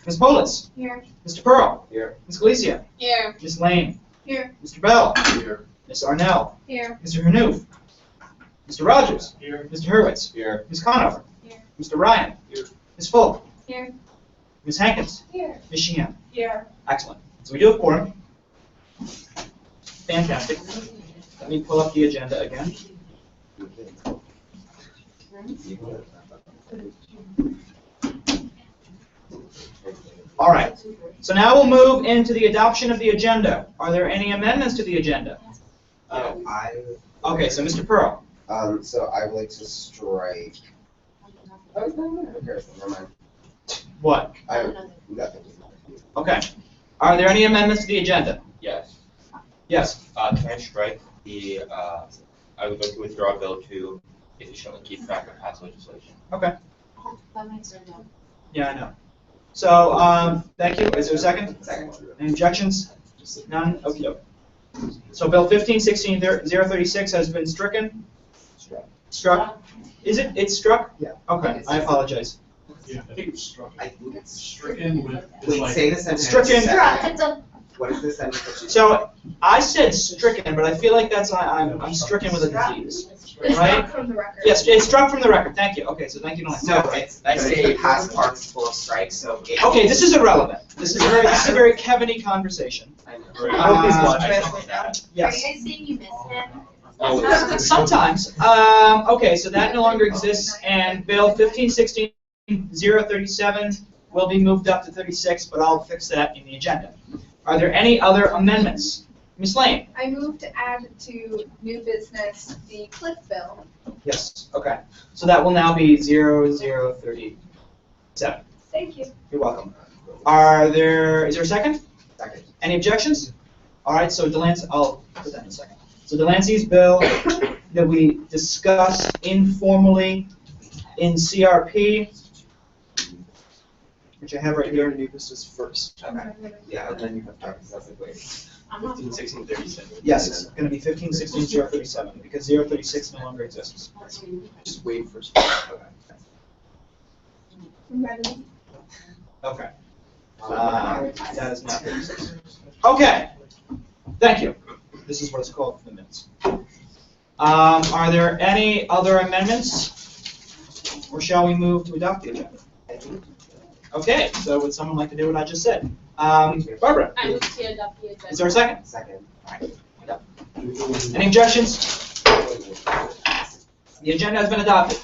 Ms. Polis? Here. Mr. Pearl? Here. Ms. Galicia? Here. Ms. Lane? Here. Mr. Bell? Here. Ms. Arnell? Here. Mr. Hanouf? Mr. Rogers? Here. Mr. Hurwitz? Here. Ms. Conover? Here. Mr. Ryan? Here. Ms. Folk? Here. Ms. Hankins? Here. Ms. Sheehan? Here. Excellent. So we do have quorum. Fantastic. Let me pull up the agenda again. All right. So now we'll move into the adoption of the agenda. Are there any amendments to the agenda? Okay, so Mr. Pearl. So I would like to strike. Oh, no, never mind. What? Nothing. Okay. Are there any amendments to the agenda? Yes. Yes. Can I strike the, I would like to withdraw Bill to efficiently keep track of past legislation. Okay. That makes sense. Yeah, I know. So, thank you. Is there a second? Second. Any objections? None? Okey doke. So Bill 1516-036 has been stricken? Struck? Is it? It's struck? Yeah. Okay, I apologize. Yeah, I think it's struck. I think it's Stricken with. Wait, like, say the sentence. Stricken. What is the sentence that you So I said stricken, but I feel like that's I'm stricken with a disease. It's Right? struck from the record. Yes, it's struck from the record. Thank you. Okay, so thank you. No, it's a past participle of strike, so it. Okay, this is irrelevant. This is a very Kevin-y conversation. I know. I hope he's watching. Yes. Are you guys saying you missed him? Sometimes. Okay, so that no longer exists, and Bill 1516-037 will be moved up to 36, but I'll fix that in the agenda. Are there any other amendments? Ms. Lane? I moved to add to new business the cliff bill. Yes, okay. So that will now be 0037. Thank you. You're welcome. Is there a second? Second. Any objections? All right, so Delancey, I'll put that in a second. So Delancey's bill that we discussed informally in CRP, which I have right here. New business first. Okay. Yeah, and then you have to discuss it later. 1516-37. Yes, it's going to be 1516-037 because 036 no longer exists. Just wait for. Ready? Okay. That is not 36. Okay. Thank you. This is what it's called for the minutes. Are there any other amendments? Or shall we move to adopt the agenda? Okay, so would someone like to do what I just said? Barbara, I moved to adopt the agenda. is there a second? Second. Any objections? The agenda has been adopted.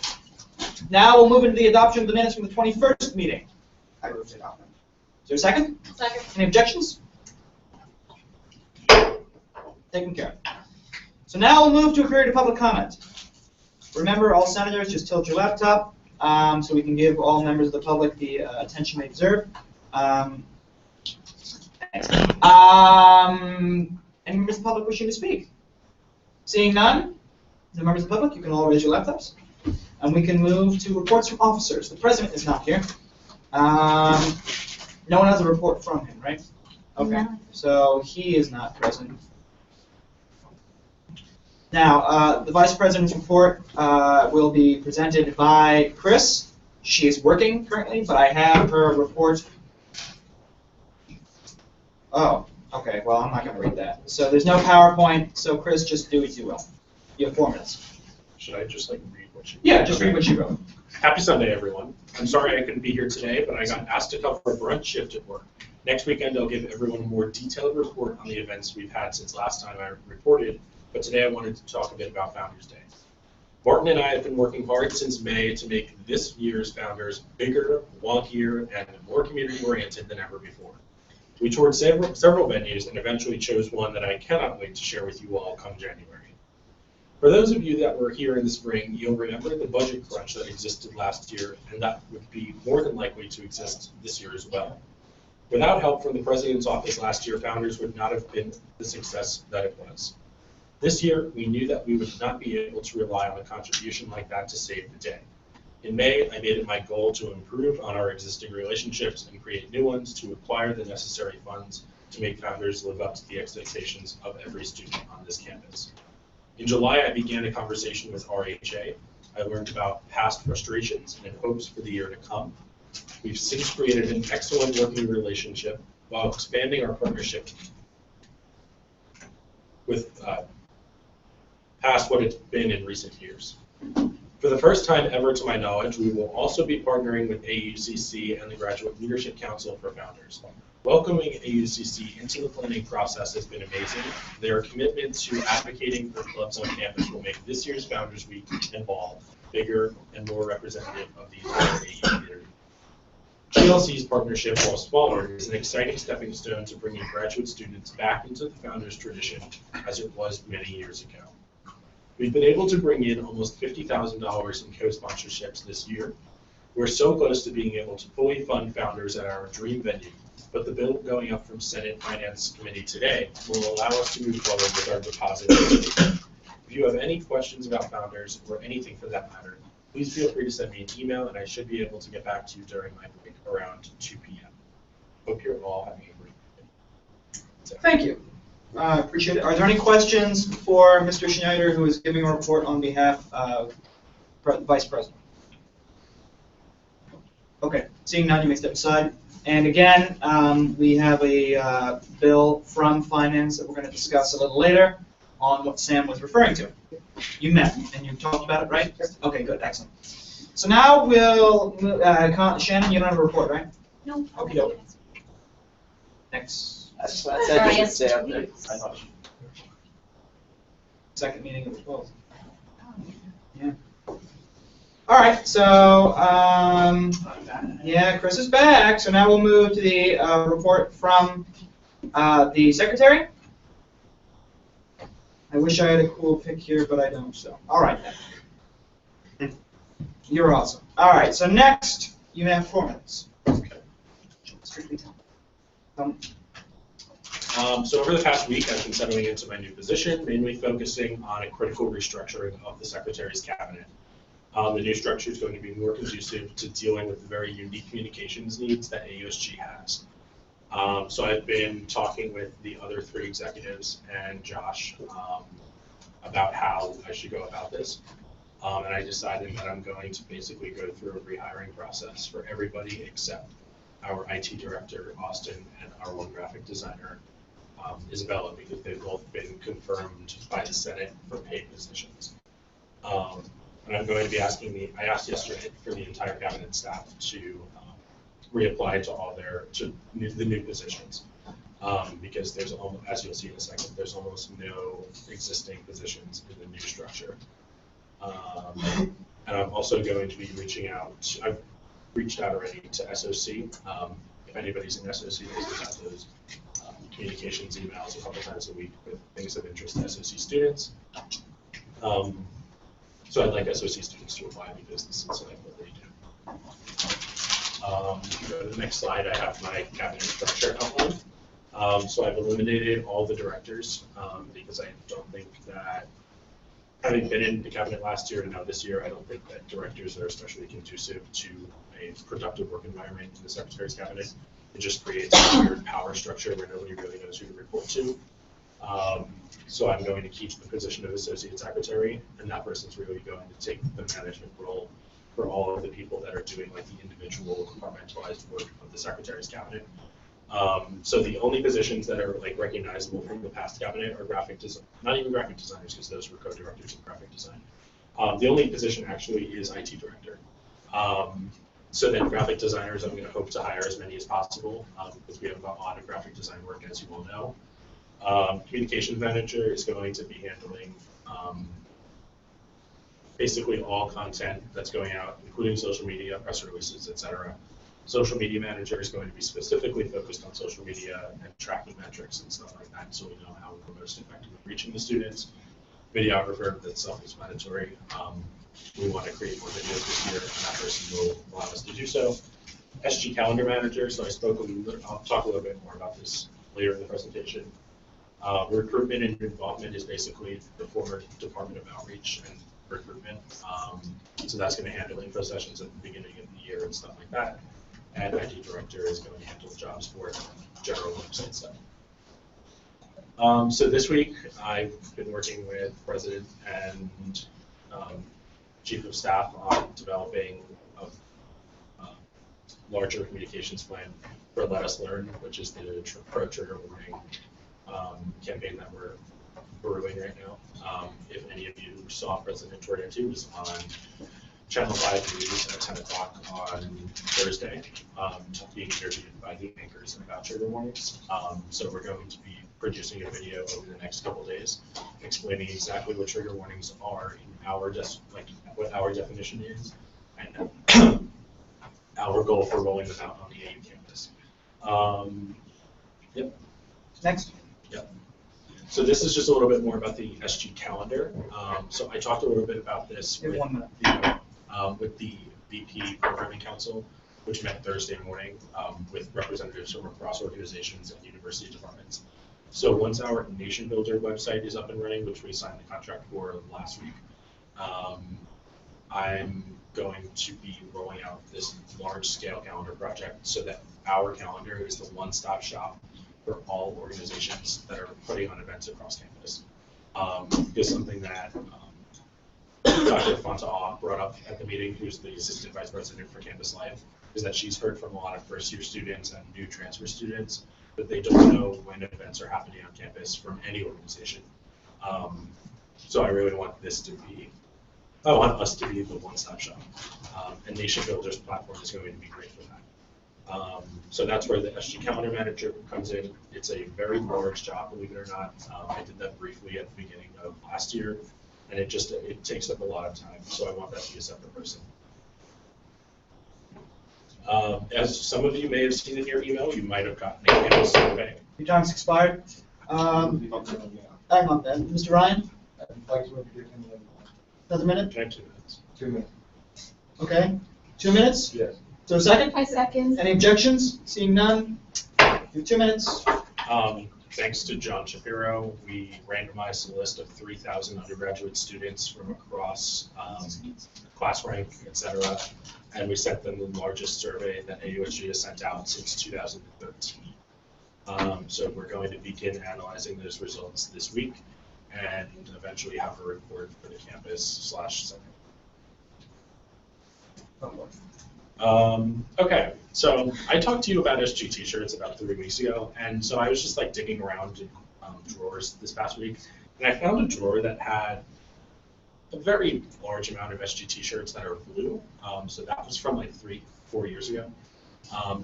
Now we'll move into the adoption of the minutes from the 21st meeting. I moved to adopt them. Is there a second? Second. Any objections? Taken care of. So now we'll move to a period of public comment. Remember, all senators, just tilt your laptop so we can give all members of the public the attention they deserve. Any members of the public wishing to speak? Seeing none, the members of the public, you can all raise your laptops. And we can move to reports from officers. The president is not here. No one has a report from him, right? Okay, so he is not present. Now, the vice president's report will be presented by Chris. She is working currently, but I have her report. Oh, okay, well, I'm not going to read that. So there's no PowerPoint, so Chris, just do as you will. You have 4 minutes. Should I just like read what you? Yeah, just read what you wrote. Happy Sunday, everyone. I'm sorry I couldn't be here today, but I got asked to cover a brunch shift at work. Next weekend, I'll give everyone a more detailed report on the events we've had since last time I reported, but today I wanted to talk a bit about Founders Day. Martin and I have been working hard since May to make this year's Founders bigger, wonkier, and more community-oriented than ever before. We toured several venues and eventually chose one that I cannot wait to share with you all come January. For those of you that were here in the spring, you'll remember the budget crunch that existed last year, and that would be more than likely to exist this year as well. Without help from the President's office last year, Founders would not have been the success that it was. This year, we knew that we would not be able to rely on a contribution like that to save the day. In May, I made it my goal to improve on our existing relationships and create new ones to acquire the necessary funds to make Founders live up to the expectations of every student on this campus. In July, I began a conversation with RHA. I learned about past frustrations and hopes for the year to come. We've since created an excellent working relationship while expanding our partnership with past what it's been in recent years. For the first time ever, to my knowledge, we will also be partnering with AUCC and the Graduate Leadership Council for Founders. Welcoming AUCC into the planning process has been amazing. Their commitment to advocating for clubs on campus will make this year's Founders Week and Ball bigger and more representative of the entire AU community. GLC's partnership, while smaller, is an exciting stepping stone to bringing graduate students back into the Founders tradition as it was many years ago. We've been able to bring in almost $50,000 in co-sponsorships this year. We're so close to being able to fully fund Founders at our dream venue, but the bill going up from Senate Finance Committee today will allow us to move forward with our deposit. If you have any questions about Founders, or anything for that matter, please feel free to send me an email, and I should be able to get back to you during my break around 2 p.m. Hope you're all having a great day. Thank you. I appreciate it. Are there any questions for Mr. Schneider, who is giving a report on behalf of Vice President? Okay, seeing none, you may step aside. And again, we have a bill from Finance that we're going to discuss a little later on what Sam was referring to. You met and you talked about it, right? Okay, good, excellent. So now we'll, Shannon, you don't have a report, right? No. Okay, doke. Next. That's what I said I should say up there. I thought. Second meeting of the 12th. Yeah. All right, so, yeah, Chris is back. So now we'll move to the report from the secretary. I wish I had a cool pic here, but I don't, so. All right, then. You're awesome. All right, so next, you have 4 minutes. Okay. Strictly time. So over the past week, I've been settling into my new position, mainly focusing on a critical restructuring of the Secretary's Cabinet. The new structure is going to be more conducive to dealing with the very unique communications needs that AUSG has. So I've been talking with the other 3 executives and Josh about how I should go about this. And I decided that I'm going to basically go through a rehiring process for everybody except our IT director, Austin, and our one graphic designer, Isabella, because they've both been confirmed by the Senate for paid positions. And I'm going to be asking I asked yesterday for the entire cabinet staff to reapply to the new positions. Because there's almost, as you'll see in a second, there's almost no existing positions in the new structure. And I'm also going to be reaching out, I've reached out already to SOC. If anybody's in SOC, they should have those communications emails a couple times a week with things of interest to SOC students. So I'd like SOC students to apply because this is like what they do. Go to the next slide, I have my cabinet structure outline. So I've eliminated all the directors because I don't think that, having been in the cabinet last year and now this year, I don't think that directors are especially conducive to a productive work environment in the Secretary's Cabinet. It just creates a weird power structure where nobody really knows who to report to. So I'm going to keep the position of Associate Secretary, and that person's really going to take the management role for all of the people that are doing like the individual compartmentalized work of the Secretary's Cabinet. So the only positions that are like recognizable from the past cabinet are graphic design, not even graphic designers, because those were co-directors of graphic design. The only position actually is IT director. So then graphic designers, I'm going to hope to hire as many as possible because we have a lot of graphic design work, as you all know. Communications manager is going to be handling basically all content that's going out, including social media, press releases, etc. Social media manager is going to be specifically focused on social media and tracking metrics and stuff like that, so we know how we're most effectively reaching the students. Videographer, that's self-explanatory. We want to create more videos this year, and that person will allow us to do so. SG calendar manager, so I'll talk a little bit more about this later in the presentation. Recruitment and involvement is basically the former Department of Outreach and Recruitment. So that's going to handle info sessions at the beginning of the year and stuff like that. And IT director is going to handle jobs for general website stuff. So this week, I've been working with President and Chief of Staff on developing larger communications plan for Let Us Learn, which is the pro trigger warning campaign that we're brewing right now. If any of you saw President Tornado 2 was on Channel 5 News at 10 o'clock on Thursday, being interviewed by the anchors about trigger warnings. So we're going to be producing a video over the next couple days explaining exactly what trigger warnings are in our what our definition is and our goal for rolling them out on the AU campus. Yep. Next. Yep. So this is just a little bit more about the SG calendar. So I talked a little bit about this You have 1 minute. with the VP Programming Council, which met Thursday morning with representatives from across organizations and university departments. So once our Nation Builder website is up and running, which we signed the contract for last week, I'm going to be rolling out this large-scale calendar project so that our calendar is the one-stop shop for all organizations that are putting on events across campus. Is something that Dr. Fontaine brought up at the meeting, who's the Assistant Vice President for Campus Life, is that she's heard from a lot of first-year students and new transfer students that they don't know when events are happening on campus from any organization. So I really want us to be the one-stop shop. And Nation Builder's platform is going to be great for that. So that's where the SG Calendar Manager comes in. It's a very large job, believe it or not. I did that briefly at the beginning of last year, and it takes up a lot of time. So I want that to be a separate person. As some of you may have seen in your email, you might have gotten a campus survey. Your time's expired. Hang on then. Mr. Ryan? I'd like to introduce him. Another minute? Can I have 2 minutes? 2 minutes. Okay. 2 minutes? Yes. So a second? I second. Any objections? Seeing none? You have 2 minutes. Thanks to John Shapiro, we randomized a list of 3,000 undergraduate students from across class rank, et cetera, and we sent them the largest survey that AUSG has sent out since 2013. So we're going to begin analyzing those results this week and eventually have a report for the campus/Senate. Okay, so I talked to you about SG t-shirts about 3 weeks ago, and so I was just like digging around in drawers this past week, and I found a drawer that had a very large amount of SG t-shirts that are blue. So that was from like 3-4 years ago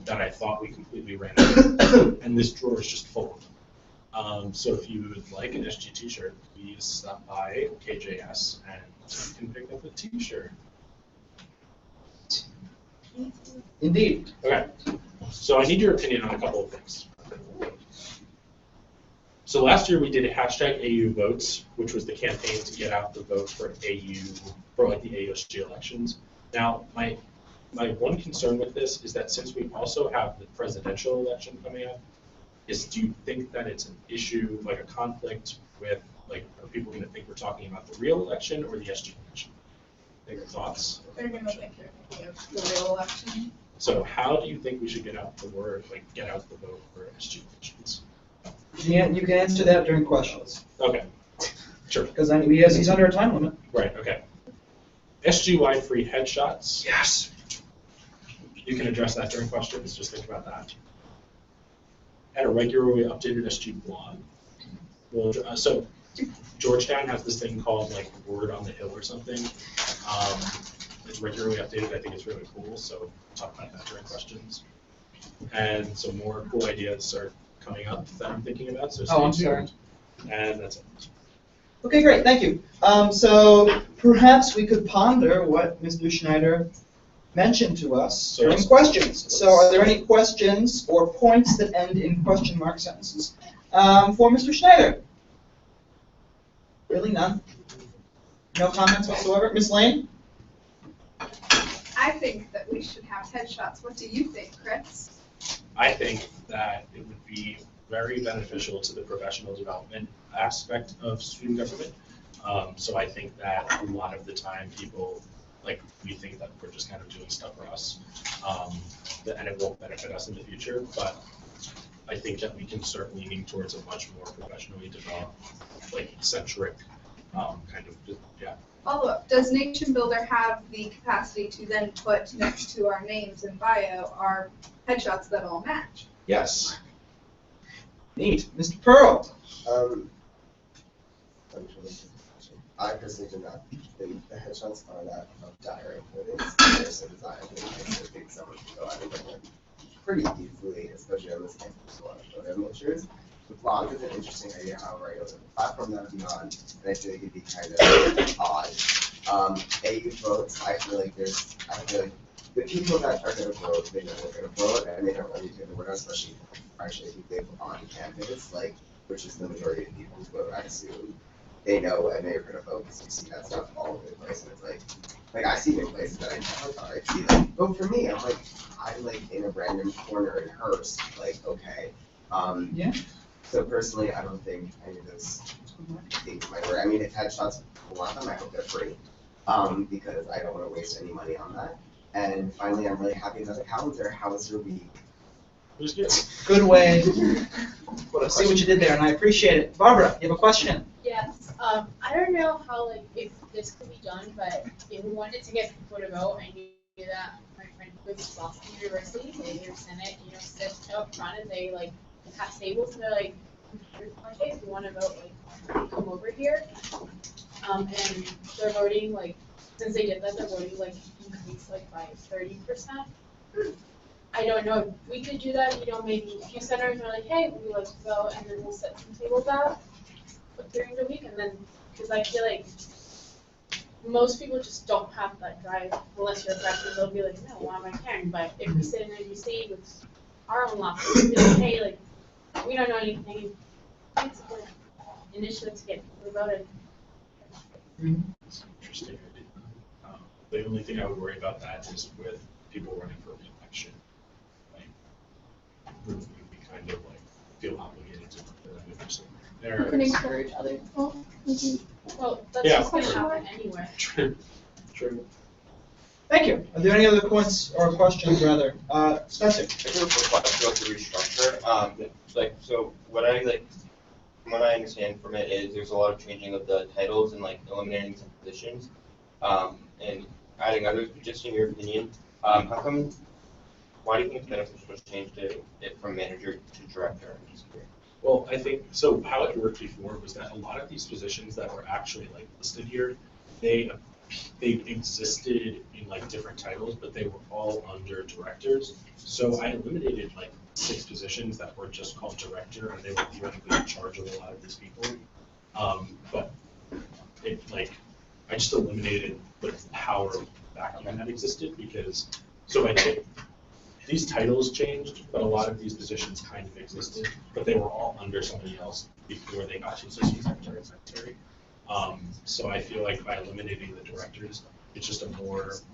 that I thought we completely ran out of, and this drawer is just full of them. So if you would like an SG t-shirt, please stop by KJS and you can pick up a t-shirt. Indeed. Okay, so I need your opinion on a couple of things. So last year we did a hashtag AU votes, which was the campaign to get out the vote for like the AUSG elections. Now, my one concern with this is that since we also have the presidential election coming up, do you think that it's an issue, like a conflict with, like, are people going to think we're talking about the real election or the SG election? Your thoughts? They're gonna think you're thinking of the real election. So how do you think we should get out the word, like get out the vote for SG elections? Yeah, you can answer that during questions. Okay, sure. Because he's under a time limit. Right, okay. SG-wide free headshots. Yes. You can address that during questions, just think about that. And a regularly updated SG blog. Well, so Georgetown has this thing called like Word on the Hill or something. It's regularly updated. I think it's really cool. So we'll talk about that during questions. And some more cool ideas are coming up that I'm thinking about. So I'm stay sorry. tuned. And that's it. Okay, great. Thank you. So perhaps we could ponder what Mr. Schneider mentioned to us during questions. So are there any questions or points that end in question mark sentences for Mr. Schneider? Really none? No comments whatsoever? Ms. Lane? I think that we should have headshots. What do you think, Chris? I think that it would be very beneficial to the professional development aspect of student government. So I think that a lot of the time people, like, we think that we're just kind of doing stuff for us, and it won't benefit us in the future, but I think that we can start leaning towards a much more professionally developed, like, centric kind of, yeah. Follow-up, does Nation Builder have the capacity to then put next to our names and bio our headshots that all match? Yes. Neat. Mr. Pearl? I personally do not think the headshots are that dire. They're so designed. I still think someone can go out and make them pretty easily, especially on this campus. A lot of photo images. The blog is an interesting idea. However, I know that the platform that would be on, and I feel like it'd be kind of odd. Votes. I feel like the people that are going to vote, they know they're going to vote, and they don't really care the word, especially actually if they live on campus, like, which is the majority of people who vote, I assume. They know and they're going to vote because you see that stuff all over the place, and it's like I see it in places that I never thought I'd see, like, vote for me. I'm like in a random corner in Hearst, like, okay. Yeah. So personally, I don't think any of those things might work. I mean, if headshots want them, I hope they're free, because I don't want to waste any money on that. And finally, I'm really happy about the calendar. How was your week? It was good. Good way. I see what you did there, and I appreciate it. Barbara, you have a question? Yes, I don't know how, like, if this could be done, but if we wanted to get people to vote, I knew that my friend goes to Boston University, they or Senate, sit up front and they, like, have tables and they're like, okay, if you want to vote, like, come over here. And they're voting, like, since they did that, they're voting, like, increased, like, by 30%. I don't know if we could do that, maybe a few senators are like, hey, we like to vote, and then we'll set some tables out during the week, and then, because I feel like most people just don't have that drive, unless you're a freshman, they'll be like, no, why am I caring? But if we sit in an ABC with our own laptop, we'll be like, hey, like, we don't know anything, it's an initiative to get people voted. It's interesting. The only thing I would worry about that is with people running for re-election. We kind of like feel obligated to put them in somewhere. We can encourage other people. Well, that's Yeah. just gonna happen anyway. True. Thank you. Are there any other points or questions, rather? Spencer? I have a question about the restructure. So what from what I understand from it is there's a lot of changing of the titles and like eliminating some positions, and adding others. But just in your opinion, why do you think it's beneficial to change it from manager to director? Well, I think, so how it worked before was that a lot of these positions that were actually like listed here, they existed in like different titles, but they were all under directors. So I eliminated like 6 positions that were just called director, and they were theoretically in charge of a lot of these people. But I just eliminated the power vacuum that existed because, these titles changed, but a lot of these positions kind of existed, but they were all under somebody else before they got to associate secretary and secretary. So I feel like by eliminating the directors, it's just they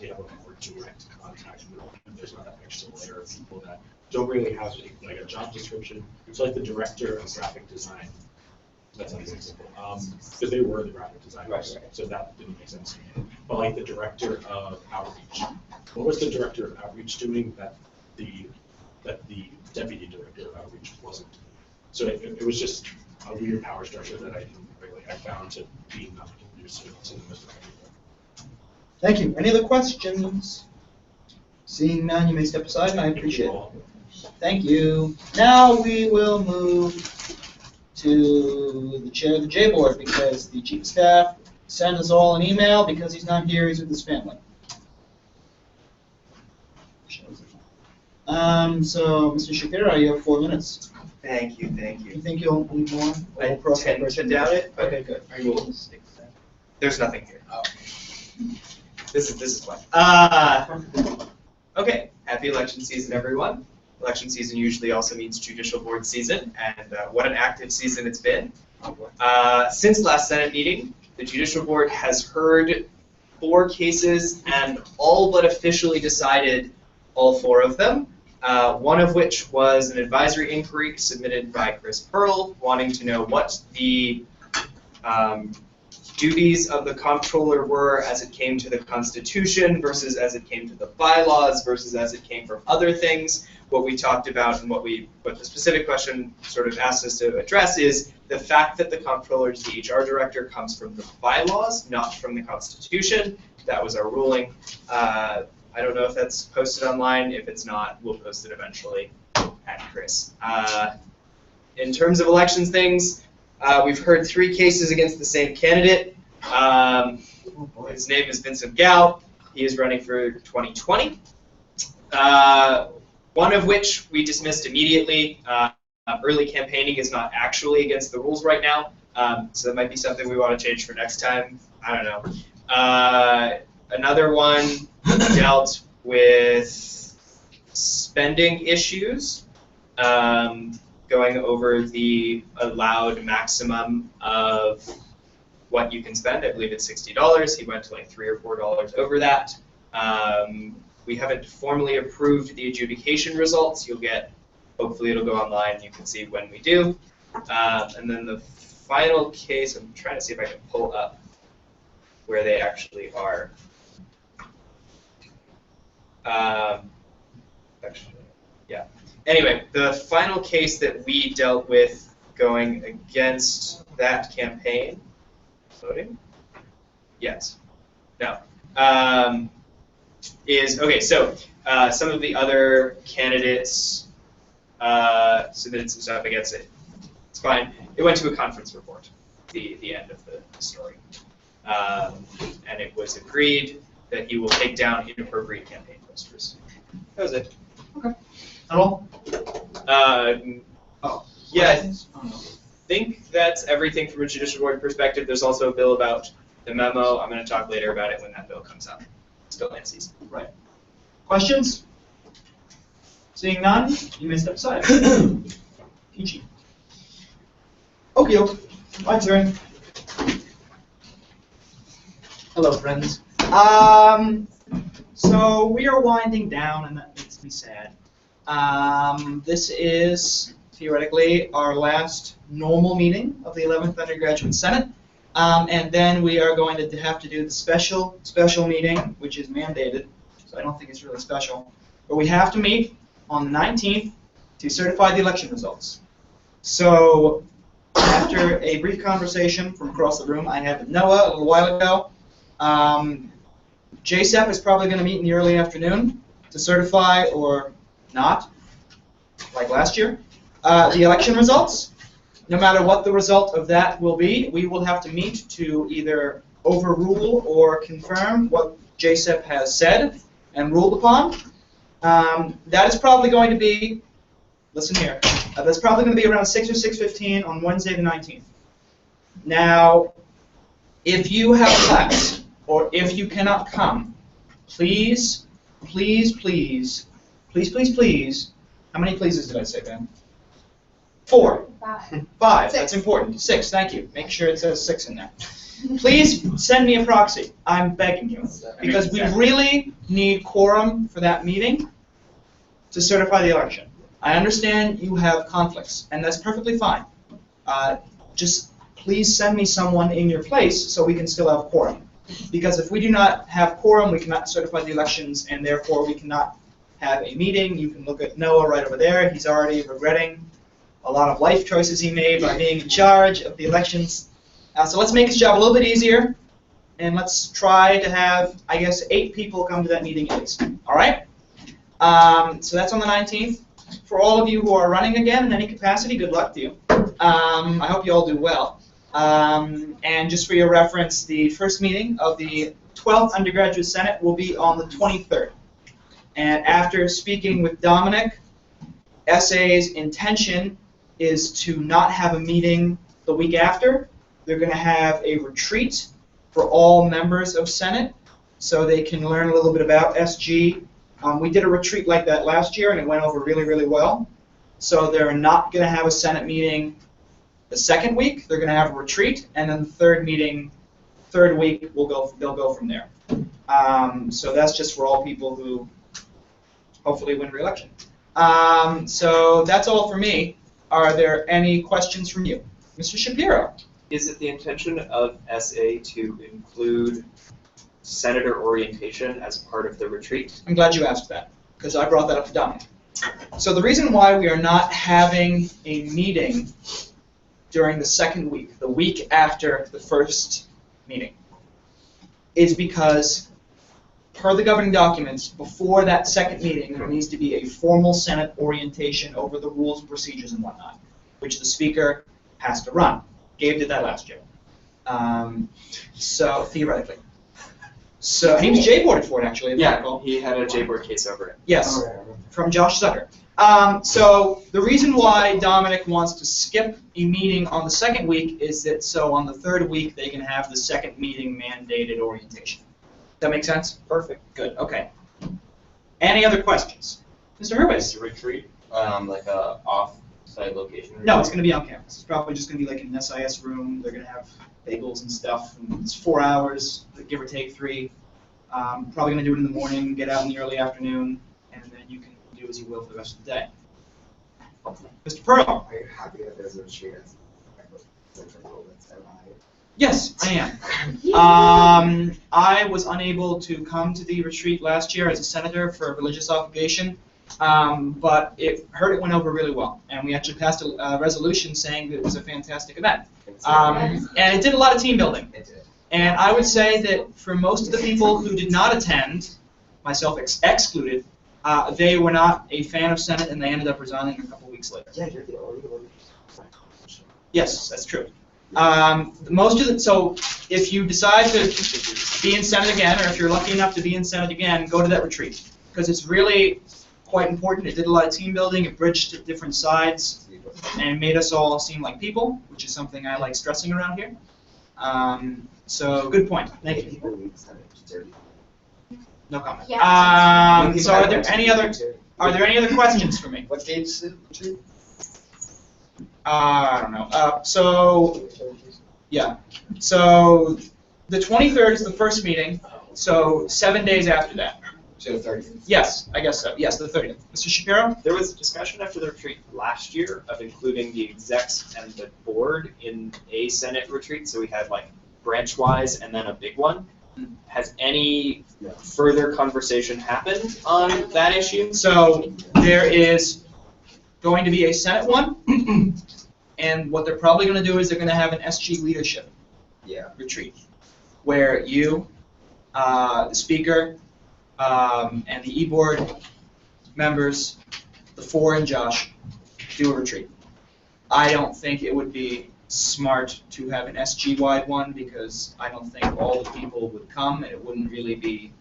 have a more direct contact with them. There's not that extra layer of people that don't really have like a job description. So like the director of graphic design, that's not an example, because they were the graphic designers, Right. so that didn't make sense to me. But like the director of outreach, what was the director of outreach doing that the deputy director of outreach wasn't? So it was just a weird power structure that I found to be not conducive to the most of people. Thank you. Any other questions? Seeing none, you may step aside, and I appreciate it. Thank you. Now we will move to the chair of the J Board because the chief of staff sent us all an email because he's not here, he's with his family. So, Mr. Shapiro, you have 4 minutes. Thank you. You think you'll need more? I tend to doubt it, but Okay, good. are you able to stick to that? There's nothing here. Oh. This is fun. Okay, happy election season, everyone. Election season usually also means judicial board season, and what an active season it's been. Since last Senate meeting, the judicial board has heard 4 cases and all but officially decided all 4 of them. One of which was an advisory inquiry submitted by Chris Pearl, wanting to know what the duties of the comptroller were as it came to the Constitution versus as it came to the bylaws versus as it came from other things. What we talked about and what the specific question sort of asked us to address is the fact that the comptroller is the HR director comes from the bylaws, not from the Constitution. That was our ruling. I don't know if that's posted online. If it's not, we'll post it eventually at Chris. In terms of elections things, we've heard 3 cases against the same candidate. His name is Vincent Gao. He is running for 2020. One of which we dismissed immediately. Early campaigning is not actually against the rules right now, so that might be something we want to change for next time. I don't know. Another one dealt with spending issues, going over the allowed maximum of what you can spend. I believe it's $60. He went to like $3 or $4 over that. We haven't formally approved the adjudication results. You'll get, hopefully it'll go online, you can see when we do. And then the final case, I'm trying to see if I can pull up where they actually are. Actually, yeah. Anyway, the final case that we dealt with going against that campaign, voting? Yes. No. Is, okay, so some of the other candidates submitted some stuff against it. It's fine. It went to a conference report, the end of the story. And it was agreed that he will take down inappropriate campaign posters. That was it. Okay. At all? Yeah, I think that's everything from a judicial board perspective. There's also a bill about the memo. I'm going to talk later about it when that bill comes up. Still Nancy's. Right. Questions? Seeing none, you may step aside. Peachy. Okay, my turn. Hello, friends. So we are winding down, and that makes me sad. This is theoretically our last normal meeting of the 11th Undergraduate Senate. And then we are going to have to do the special meeting, which is mandated, so I don't think it's really special. But we have to meet on the 19th to certify the election results. So after a brief conversation from across the room I had with Noah a little while ago, JSEP is probably going to meet in the early afternoon to certify or not, like last year, the election results. No matter what the result of that will be, we will have to meet to either overrule or confirm what JSEP has said and ruled upon. That is probably going to be, listen here, that's probably going to be around 6 or 6:15 on Wednesday the 19th. Now, if you have class, or if you cannot come, please, please, please, please, please, please, how many pleases did I say, Ben? 4. 5, that's important. 6, thank you. Make sure it says 6 in there. Please send me a proxy. I'm begging you. Because we really need quorum for that meeting to certify the election. I understand you have conflicts, and that's perfectly fine. Just please send me someone in your place so we can still have quorum. Because if we do not have quorum, we cannot certify the elections, and therefore we cannot have a meeting. You can look at Noah right over there. He's already regretting a lot of life choices he made by being in charge of the elections. So let's make his job a little bit easier, and let's try to have, I guess, 8 people come to that meeting at least. All right? So that's on the 19th. For all of you who are running again in any capacity, good luck to you. I hope you all do well. And just for your reference, the first meeting of the 12th Undergraduate Senate will be on the 23rd. And after speaking with Dominic, SA's intention is to not have a meeting the week after. They're going to have a retreat for all members of Senate so they can learn a little bit about SG. We did a retreat like that last year, and it went over really, really well. So they're not going to have a Senate meeting the second week. They're going to have a retreat, and then the third week, they'll go from there. So that's just for all people who hopefully win re-election. So that's all for me. Are there any questions from you? Mr. Shapiro. Is it the intention of SA to include senator orientation as part of the retreat? I'm glad you asked that, because I brought that up to Dominic. So the reason why we are not having a meeting during the second week, the week after the first meeting, is because per the governing documents, before that second meeting, there needs to be a formal Senate orientation over the rules and procedures and whatnot, which the speaker has to run. Gabe did that last year. So theoretically. So he was J-boarded for it, actually. If I recall. He had a J-board case over it. Yes, Oh, yeah. from Josh Sutter. So the reason why Dominic wants to skip a meeting on the second week is that so on the third week they can have the second meeting mandated orientation. That make sense? Perfect. Good. Okay. Any other questions? Mr. Is Hurwitz? the retreat like a off-site location? No, it's going to be on campus. It's probably just going to be like an SIS room. They're going to have bagels and stuff. And it's 4 hours, give or take 3. Probably going to do it in the morning, get out in the early afternoon, and then you can do as you will for the rest of the day. Mr. Pearl? Are you happy that there's a retreat as central that's MI? Yes, I am. I was unable to come to the retreat last year as a senator for a religious obligation, but it went over really well, and we actually passed a resolution saying that it was a fantastic event. And it did a lot of team building. It did. And I would say that for most of the people who did not attend, myself excluded, they were not a fan of Senate, and they ended up resigning a couple weeks later. Yeah, you're the only one. Yes, that's true. So if you decide to be in Senate again, or if you're lucky enough to be in Senate again, go to that retreat, because it's really quite important. It did a lot of team building. It bridged different sides and made us all seem like people, which is something I like stressing around here. So good point. Thank you. People leave the Senate. It's dirty. No comment. Yeah. So are there any other questions for me? What date's the retreat? I don't know. So the 23rd is the first meeting. So 7 days after that. So 30th. Yes, I guess so. Yes, the 30th. Mr. Shapiro? There was discussion after the retreat last year of including the execs and the board in a Senate retreat, so we had like branch-wise and then a big one. Has any further conversation happened on that issue? So there is going to be a Senate one, and what they're probably going to do is they're going to have an SG leadership retreat, where you, the speaker, and the e-board members, the 4 and Josh, do a retreat. I don't think it would be smart to have an SG-wide one because I don't think all the people would come and it wouldn't really be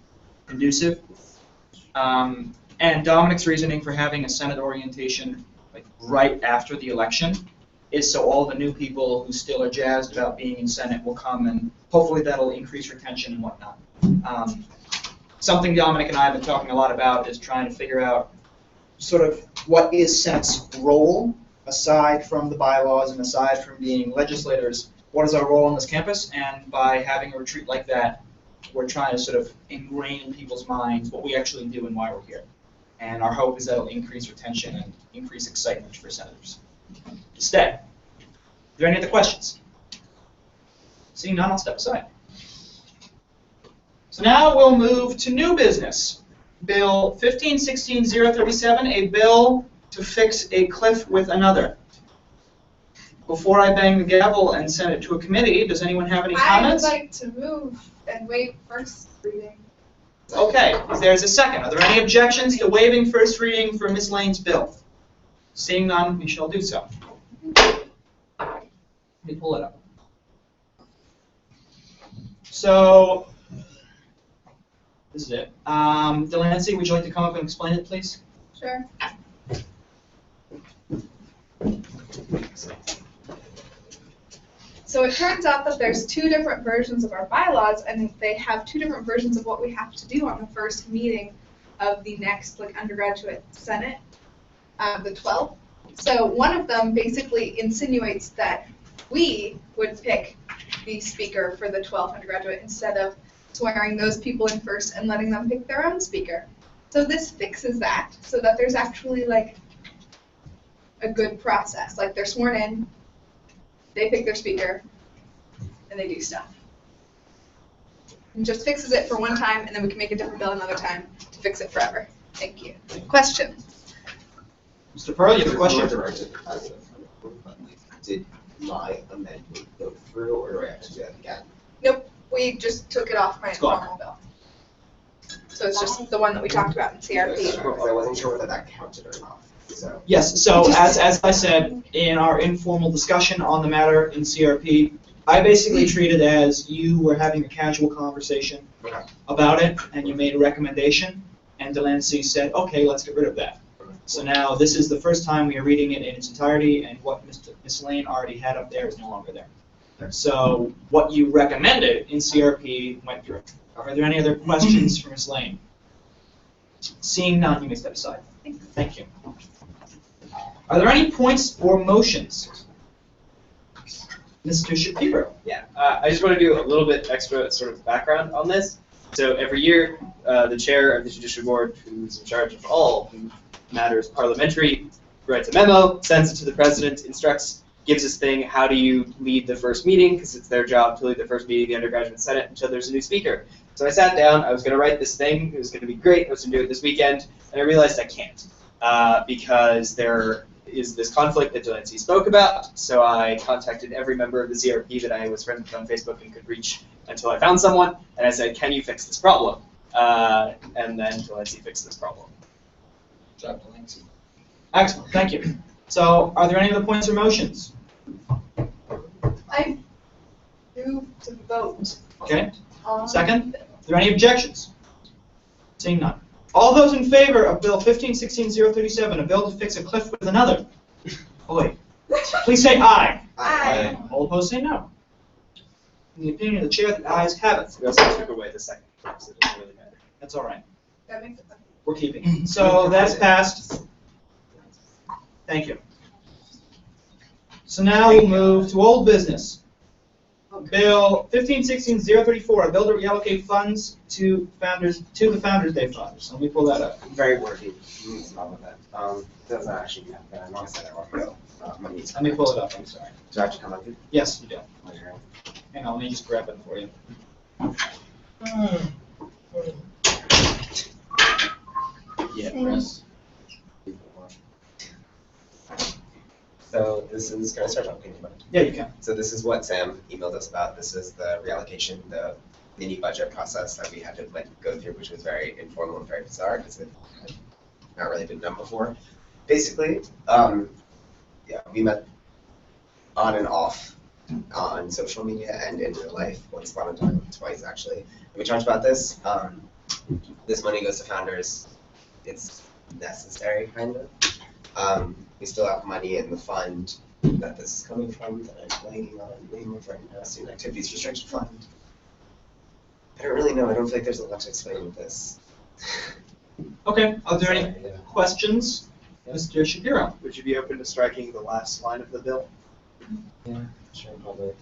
conducive. And Dominic's reasoning for having a Senate orientation like right after the election is so all the new people who still are jazzed about being in Senate will come, and hopefully that'll increase retention and whatnot. Something Dominic and I have been talking a lot about is trying to figure out sort of what is Senate's role aside from the bylaws and aside from being legislators. What is our role on this campus? And by having a retreat like that, we're trying to sort of ingrain in people's minds what we actually do and why we're here. And our hope is that it'll increase retention and increase excitement for senators to stay. Are there any other questions? Seeing none, I'll step aside. So now we'll move to new business. Bill 1516-037, a bill to fix a cliff with another. Before I bang the gavel and send it to a committee, does anyone have any comments? I would like to move and waive first reading. Okay, there's a second. Are there any objections to waiving first reading for Ms. Lane's bill? Seeing none, we shall do so. Let me pull it up. So, this is it. Delancey, would you like to come up and explain it, please? Sure. So it turns out that there's 2 different versions of our bylaws, and they have 2 different versions of what we have to do on the first meeting of the next undergraduate senate, the 12th. So one of them basically insinuates that we would pick the speaker for the 12th undergraduate instead of swearing those people in first and letting them pick their own speaker. So this fixes that, so that there's actually a good process. They're sworn in, they pick their speaker, and they do stuff. And just fixes it for one time, and then we can make a different bill another time to fix it forever. Thank you. Question? Mr. Pearl, you have a question? Did my amendment go through, or do I have to do that again? Nope, we just took it off my It's gone. normal bill. So it's just the one that we talked about in CRP. Because I wasn't sure whether that counted or not, so. Yes, so as I said in our informal discussion on the matter in CRP, I basically treated it as you were having a casual conversation Okay. about it, and you made a recommendation, and Delancey said, okay, let's get rid of that. So now this is the first time we are reading it in its entirety, and what Ms. Lane already had up there is no longer there. So what you recommended in CRP went through. Are there any other questions for Ms. Lane? Seeing none, you may step aside. Thank you. Are there any points or motions? Mr. Shapiro. Yeah, I just want to do a little bit extra sort of background on this. So every year, the chair of the judicial board, who's in charge of all matters parliamentary, writes a memo, sends it to the president, instructs, gives this thing, how do you lead the first meeting, because it's their job to lead the first meeting of the undergraduate senate until there's a new speaker. So I sat down, I was going to write this thing, it was going to be great, I was going to do it this weekend, and I realized I can't, because there is this conflict that Delancey spoke about, so I contacted every member of the CRP that I was friends with on Facebook and could reach until I found someone, and I said, can you fix this problem? And then Delancey fixed this problem. Good job, Delancey. Excellent, thank you. So, are there any other points or motions? I move to vote. Okay, on- second? Are there any objections? Seeing none. All those in favor of Bill 1516-037, a bill to fix a cliff with another? Boy, please say aye. Aye. All opposed say no. In the opinion of the chair, the ayes have it. We also took away the second, so it doesn't really matter. That's all right. That makes it. We're keeping it. So that's passed. Thank you. So now we'll move to old business. Bill 1516-034, a bill to reallocate funds to the Founders Day Fund. So let me pull that up. Very wordy. Needs some with that. Doesn't actually have that. I know I said I want to go. Let me pull it up, I'm sorry. Do I have to come up here? Yes, you do. While you're in? Hang on, let me just grab it for you. Yeah, Chris. So this is, can I start talking about it? Yeah, you can. So this is what Sam emailed us about. This is the reallocation, the mini budget process that we had to go through, which was very informal and very bizarre because it had not really been done before. Basically, yeah, we met on and off on social media and in real life, once upon a time, twice actually. And we talked about this. This money goes to founders. It's necessary, kind of. We still have money in the fund that this is coming from that I'm blanking on the name of right now, Student Activities Restriction Fund. I don't really know. I don't feel like there's a lot to explain with this. Okay, are there any Sorry, yeah. questions? Mr. Shapiro. Would you be open to striking the last line of the bill? Yeah, sure, probably.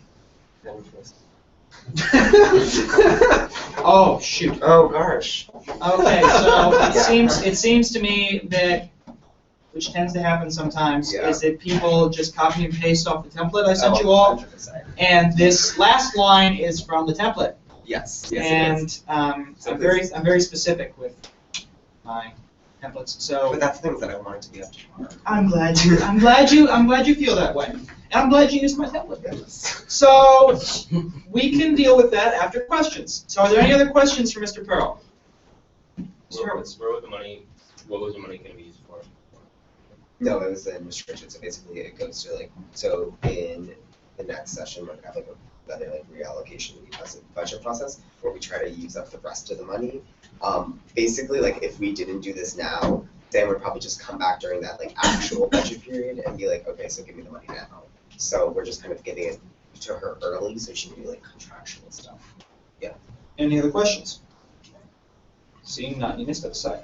Oh, shoot. Oh gosh. Okay, so Yeah. it seems to me that, which tends to happen sometimes, Yeah. is that people just copy and paste off the template I sent you all, 100%. and this last line is from the template. Yes. Yes, it is. And So I'm very specific with my templates. So But that's things that I wanted to be up to par. I'm glad you feel that way, and I'm glad you used my template. Yes. So we can deal with that after questions. So are there any other questions for Mr. Pearl? Mr. Hurwitz. What was the money going to be used for? No, it was in restriction. So basically, it goes to so in the next session, we're gonna have another reallocation budget process where we try to use up the rest of the money. Basically, if we didn't do this now, Dan would probably just come back during that actual budget period and be like, okay, so give me the money now. So we're just kind of giving it to her early so she can do contractual stuff. Yeah. Any other questions? Seeing none, you missed that aside.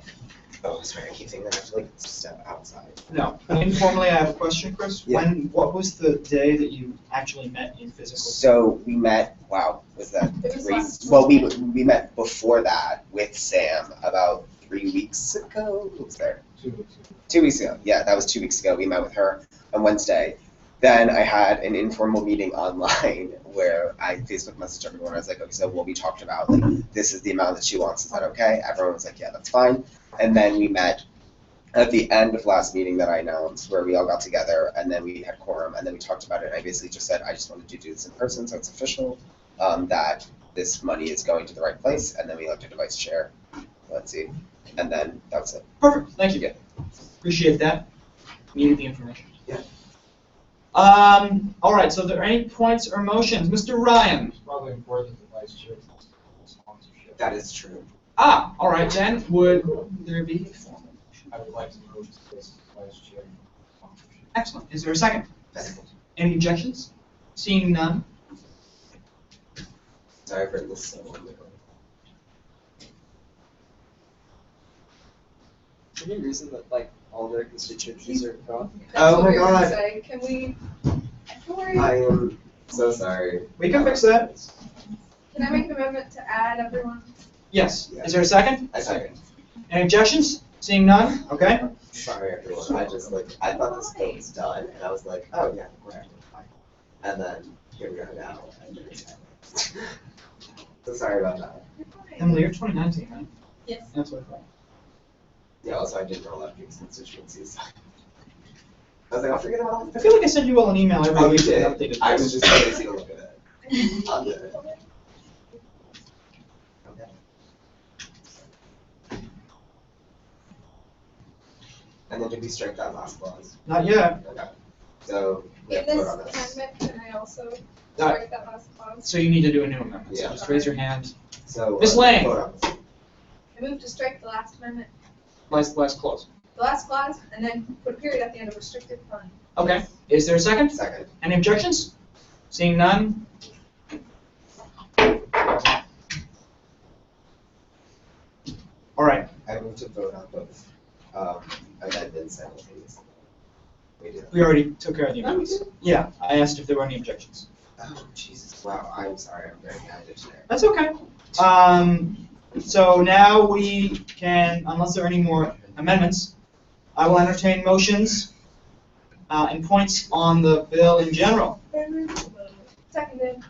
Oh, sorry, I keep thinking that I have to step outside. No. Informally, I have a question, Chris. Yeah. What was the day that you actually met in physical? So we met, was that It was 3? last Well, we met before that with Sam about 3 weeks ago. Who was there? 2 weeks ago. 2 weeks ago. Yeah, that was 2 weeks ago. We met with her on Wednesday. then I had an informal meeting online where I Facebook messaged everyone. I was like, okay, so what we talked about, like, this is the amount that she wants. Is that okay? Everyone was like, yeah, that's fine. And then we met at the end of last meeting that I announced, where we all got together, and then we had quorum, and then we talked about it. I basically just said, I just wanted to do this in person, so it's official, that this money is going to the right place, and then we elected a vice chair. Let's see. And then that was it. Perfect, thank you. Appreciate that. Needed the information. Yeah. All right, so are there any points or motions? Mr. Ryan? It's probably important that the vice chair sponsorship. That is true. All right, then, would there be a formal motion? I would like to move to this vice chair sponsorship. Excellent, is there a second? Any objections? Seeing none? Sorry for this so long. Any reason that like all their constituencies are gone? That's Oh what my we were gonna God. say. Can we, I am so sorry. We can fix that. can I make an amendment to add everyone? Yes, is there a second? I second. Any objections? Seeing none? Okay. Sorry, everyone. I just I thought this vote was done, and I was like, oh yeah, we're actually fine. And then here we are now. And so sorry about that. Emily, you're 2019, right? Yes. That's what I thought. Yeah, also I didn't roll up people's constituencies. I was like, I'll forget about I feel like I send you all an email every Oh, you week with did. an updated I was list. just lazy to look at it. On the- Okay. And then did we strike that last clause? Not yet. Okay. So we In have to vote on this this. amendment, can I also strike that last clause? So you need to do a new amendment. So Yeah. just raise your hand. So Ms. Lang. vote on this. I move to strike the last amendment, Last clause. the last clause, and then put a period at the end of restricted fund. Okay. Is there a second? Second. Any objections? Seeing none? All right. I move to vote on both amendments simultaneously. We do that. We already took care of the Oh, we amendments. Yeah, I asked if there were any objections. Oh, Jesus. Wow, I'm sorry. I'm very candid today. That's okay. So now we can, unless there are any more amendments, I will entertain motions and points on the bill in general. Seconded.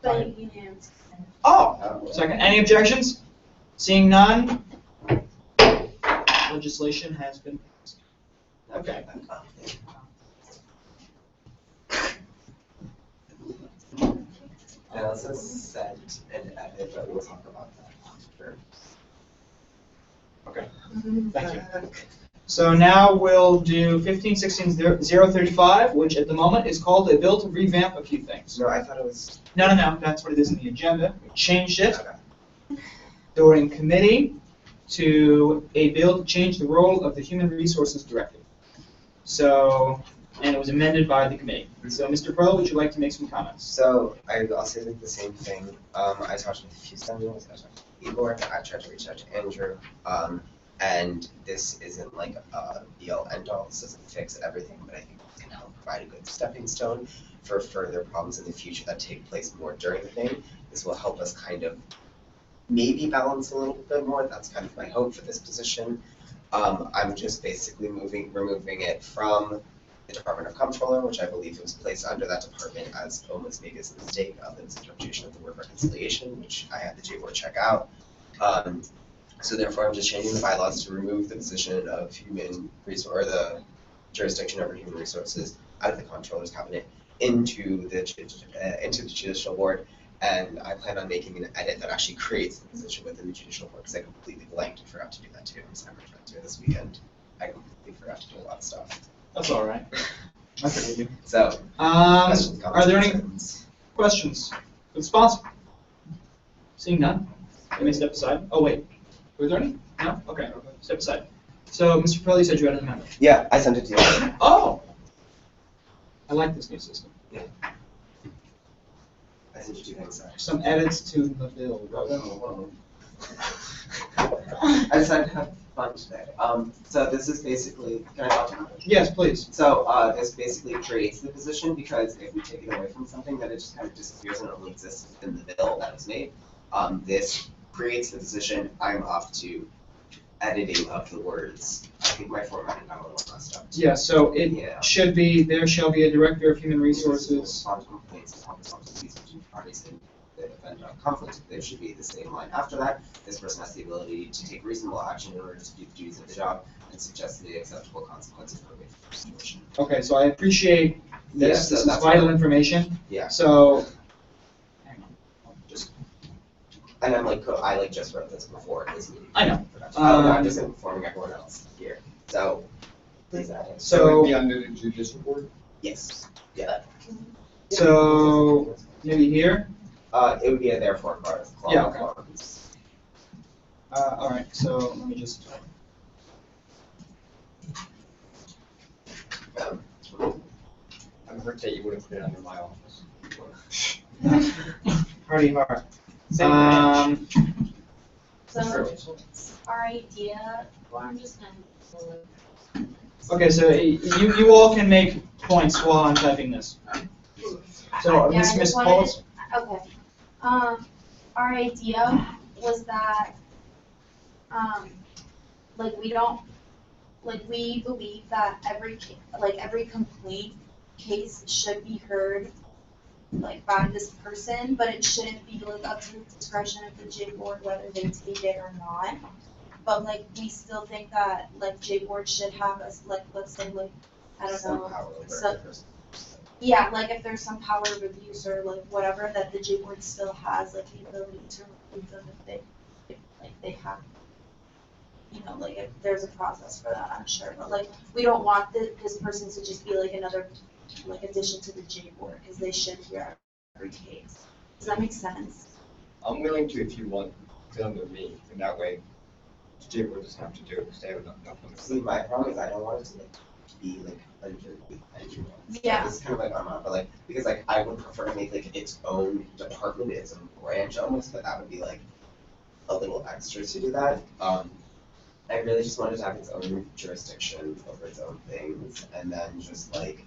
But unanimous consent. Oh, second. Any objections? Seeing none? Legislation has been passed. Okay. I also sent an edit, but we'll talk about that after. Okay. Thank you. So now we'll do 15-16-035, which at the moment is called a bill to revamp a few things. No, I thought it was. No, that's what it is in the agenda. We changed it Okay. during committee to a bill to change the role of the Human Resources Director. So, and it was amended by the committee. So, Mr. Pearl, would you like to make some comments? So I'll say like the same thing. I talked with a few senators, I talked with the board, I tried to reach out to Andrew. And this isn't like a be-all end-all, this doesn't fix everything, but I think it can help provide a good stepping stone for further problems in the future that take place more during the thing. This will help us kind of maybe balance a little bit more, that's kind of my hope for this position. I'm just basically removing it from the Department of Comptroller, which I believe was placed under that department as almost maybe as a mistake of the misinterpretation of the word reconciliation, which I had the J board check out. So therefore, I'm just changing the bylaws to remove the position of human resource, or the jurisdiction over human resources out of the Comptroller's cabinet into the Judicial Board. And I plan on making an edit that actually creates the position within the Judicial Board, because I completely blanked and forgot to do that too. So I'm trying to do it this weekend. I completely forgot to do a lot of stuff. That's all right. I forgive you. So, Are there any questions for the sponsor? Seeing none, you may step aside. Oh, wait. Were there any? No? Okay, step aside. So, Mr. Pearl, you said you had an amendment. Yeah, I sent it to you. Oh! I like this new system. I sent you two things, sorry. Some edits to the bill. I decided to have fun today. So this is basically, can I talk about it? Yes, please. So this basically creates the position, because if we take it away from something, then it just kind of disappears and only exists within the bill that was made. This creates the position. I'm off to editing of the words. I think my formatting got a little messed up. Yeah, so it Yeah. should be, there shall be a director of human resources. Respond to complaints and help resolve disputes between parties in the event of conflict. There should be the same line after that. This person has the ability to take reasonable action in order to do the duties of the job and suggest the acceptable consequences for a situation. Okay, so I appreciate Yeah, this. so This is that's vital what- information. Yeah. So, hang on, I'll just, And I'm like, I like just wrote this before this meeting. I know. I'm just informing everyone else here. So, please add it. So it'd be So, under the judicial board? Yes. Yeah. so, maybe here? It would be a therefore clause. Yeah, okay. All right, so let me just. I'm hurt that you wouldn't put it under my office. Hardy hard. Same range. So our idea, well, I'm just gonna. Okay, so you all can make points while I'm typing this. So, Yeah, I Miss just wanted- Pauls? Okay. Our idea was that, like, we don't, like, we believe that every complaint case should be heard, like, by this person, but it shouldn't be, like, up to the discretion of the J board whether they take it or not. But, like, we still think that, like, J board should have us, like, let's say, like, I don't Some know. power over so- the person. Yeah, like if there's some power of abuse or like whatever, that the J board still has like the ability to remove them if they have, you know, like if there's a process for that, I'm sure. But like, we don't want this person to just be like another, like addition to the J board, because they should hear every case. Does that make sense? I'm willing to if you want to under me, and that way the J board doesn't have to do it because they have enough on the See, my problem is I don't want it to like be like under anyone. Yeah. It's kind of like Armand, but like because like I would prefer to make like its own department, its own branch almost, but that would be like a little extra to do that. I really just wanted to have its own jurisdiction over its own things, and then just like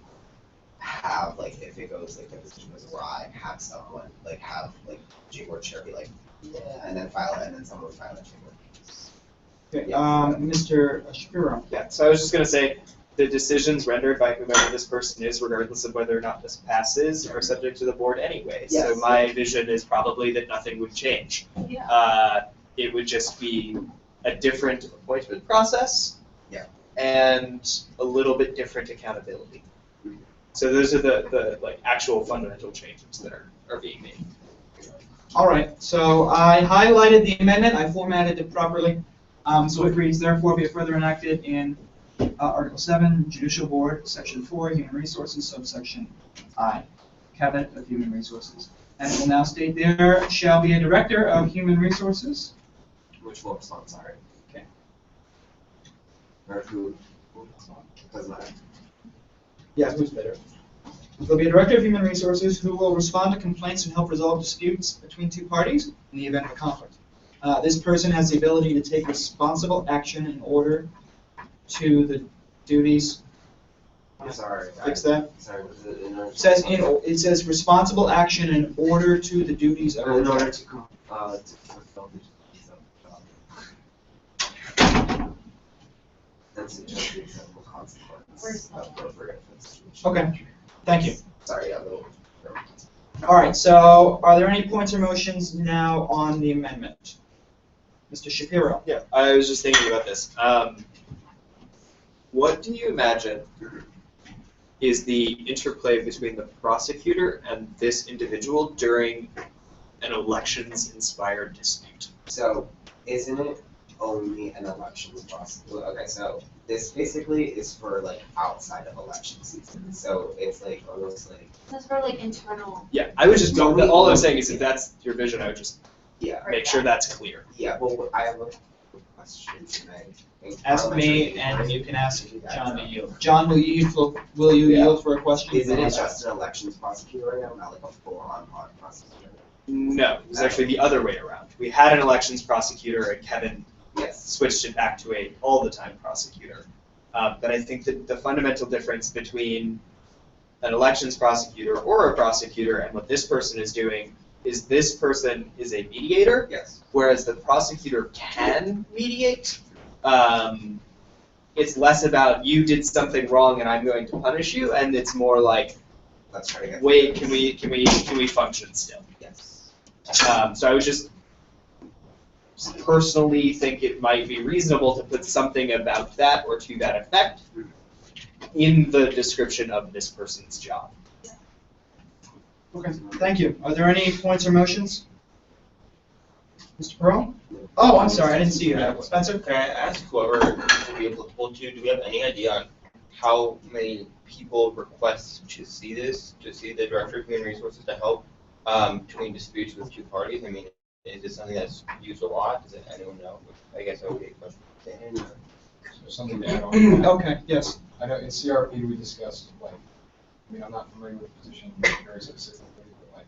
have like if it goes like the decision goes awry, have someone like have like J board chair be like yeah, and then file it, and then someone would file it. Okay, Mr. Shapiro. Yeah, so I was just gonna say, the decisions rendered by whomever this person is, regardless of whether or not this passes, are subject to the board anyway. So Yes. my vision is probably that nothing would change. Yeah. It would just be a different appointment process. Yeah. And a little bit different accountability. So those are the like actual fundamental changes that are being made. All right, so I highlighted the amendment, I formatted it properly. So it reads, therefore be it further enacted in Article 7, Judicial Board, Section 4, Human Resources, subsection I, Cabinet of Human Resources. And it will now state there shall be a Director of Human Resources. Which will respond, sorry. Okay. Or who will respond, doesn't matter. Yeah, who's better? There'll be a Director of Human Resources who will respond to complaints and help resolve disputes between two parties in the event of a conflict. This person has the ability to take responsible action in order to the duties. I'm sorry. Fix that. Sorry, was it in order? It says responsible action in order to the duties of. In order to fulfill the duties of the job. And suggest the acceptable consequence appropriate for the situation. Okay, thank you. Sorry, a little. All right, so are there any points or motions now on the amendment? Mr. Shapiro. Yeah, I was just thinking about this. What do you imagine is the interplay between the prosecutor and this individual during an elections-inspired dispute? So, isn't it only an elections process? Okay, so this basically is for like outside of election season. So it's like almost like That's for like internal. Yeah, I would just go, all I'm saying is if that's your vision, I would just yeah, make sure that's clear. yeah. Well, I have a question tonight. Ask me, and you can ask John to yield. John, will you yield for a question? Isn't it just an elections prosecutor right now, not like a full-on prosecutor? No, it was actually the other way around. We had an elections prosecutor and Kevin Yes. switched it back to a all-the-time prosecutor. But I think that the fundamental difference between an elections prosecutor or a prosecutor and what this person is doing is this person is a mediator, Yes. whereas the prosecutor can mediate, It's less about you did something wrong and I'm going to punish you, and it's more like, Let's try to get. wait, can we function still? Yes. So I would just personally think it might be reasonable to put something about that or to that effect in the description of this person's job. Okay, thank you. Are there any points or motions? Mr. Pearl? Oh, I'm sorry, I didn't see you there. Spencer? Can I ask whoever would be applicable to, do we have any idea on how many people request to see this, to see the Director of Human Resources to help between disputes with two parties? I mean, is this something that's used a lot? Does anyone know? I guess that would be a question. Something to add on to that. Okay, yes. I know in CRP we discussed, like, I mean, I'm not familiar with the position very specifically, but like,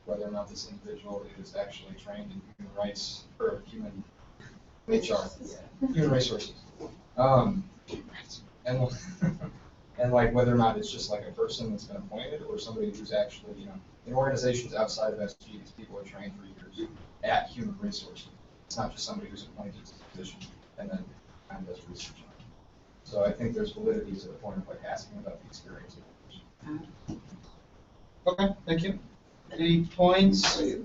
whether or not this individual is actually trained in human rights, or human HR, human resources. And, and like, whether or not it's just like a person that's been appointed, or somebody who's actually, you know, in organizations outside of SG, these people are trained for years at human resources. It's not just somebody who's appointed to the position and then kind of does research on it. So I think there's validity to the point of like asking about the experience of the person. Okay, thank you. Any points? Yeah,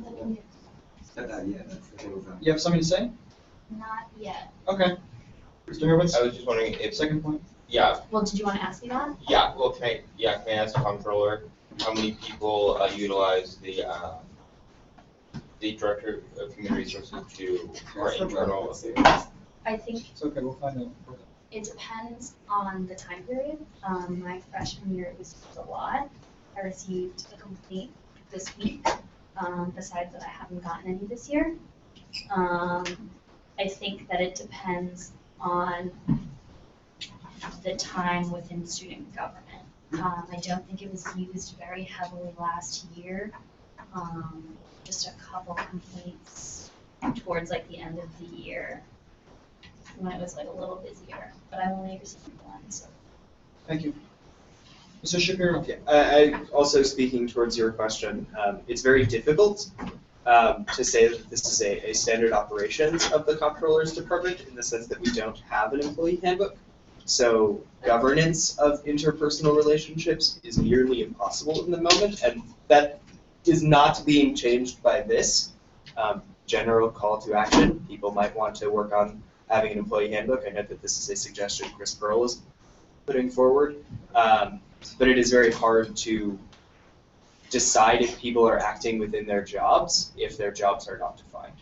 that's the thing with that. You have something to say? Not yet. Okay. Mr. Hurwitz? I was just wondering if, Second point? yeah, Well, did you want to ask me that? yeah, well, can I ask the comptroller how many people utilize the Director of Human Resources to our That's the internal? relevant. I think It's okay, we'll find out. it depends on the time period. My freshman year, it was a lot. I received a complaint this week. Besides that, I haven't gotten any this year. I think that it depends on the time within student government. I don't think it was used very heavily last year. Just a couple complaints towards like the end of the year when it was like a little busier, but I only received one, so. Thank you. Mr. Shapiro? Yeah, I also speaking towards your question, it's very difficult to say that this is a standard operations of the comptroller's department in the sense that we don't have an employee handbook. So governance of interpersonal relationships is nearly impossible in the moment, and that is not being changed by this. General call to action, people might want to work on having an employee handbook. I know that this is a suggestion Chris Pearl is putting forward. But it is very hard to decide if people are acting within their jobs if their jobs are not defined.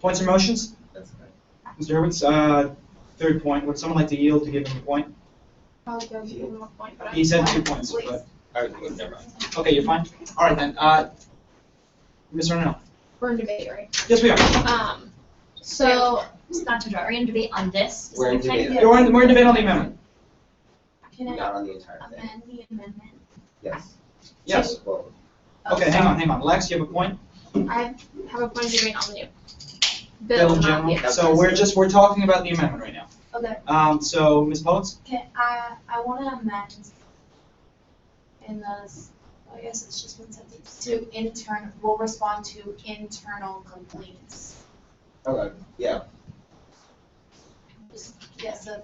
Points or motions? That's fine. Mr. Hurwitz, third point, would someone like to yield to give him a point? I'll give him a point, but He said 2 points, Please. but, Never mind. okay, you're fine? All right then, Ms. Arnell? we're in debate, right? Yes, we are. So, just not to interrupt, are we gonna debate on this? We're in debate. We're in debate on the amendment. Can I Not on the entire thing. amend the amendment? Yes. Yes. Well, Okay, hang on. Lex, you have a point? I have a point of debate on the new Bill in not the general? amendment. So we're talking about the amendment right now. Okay, So, Ms. Pollitz? I wanna amend in those, I guess it's just one sentence, will respond to internal complaints. okay, yeah. Yes, so,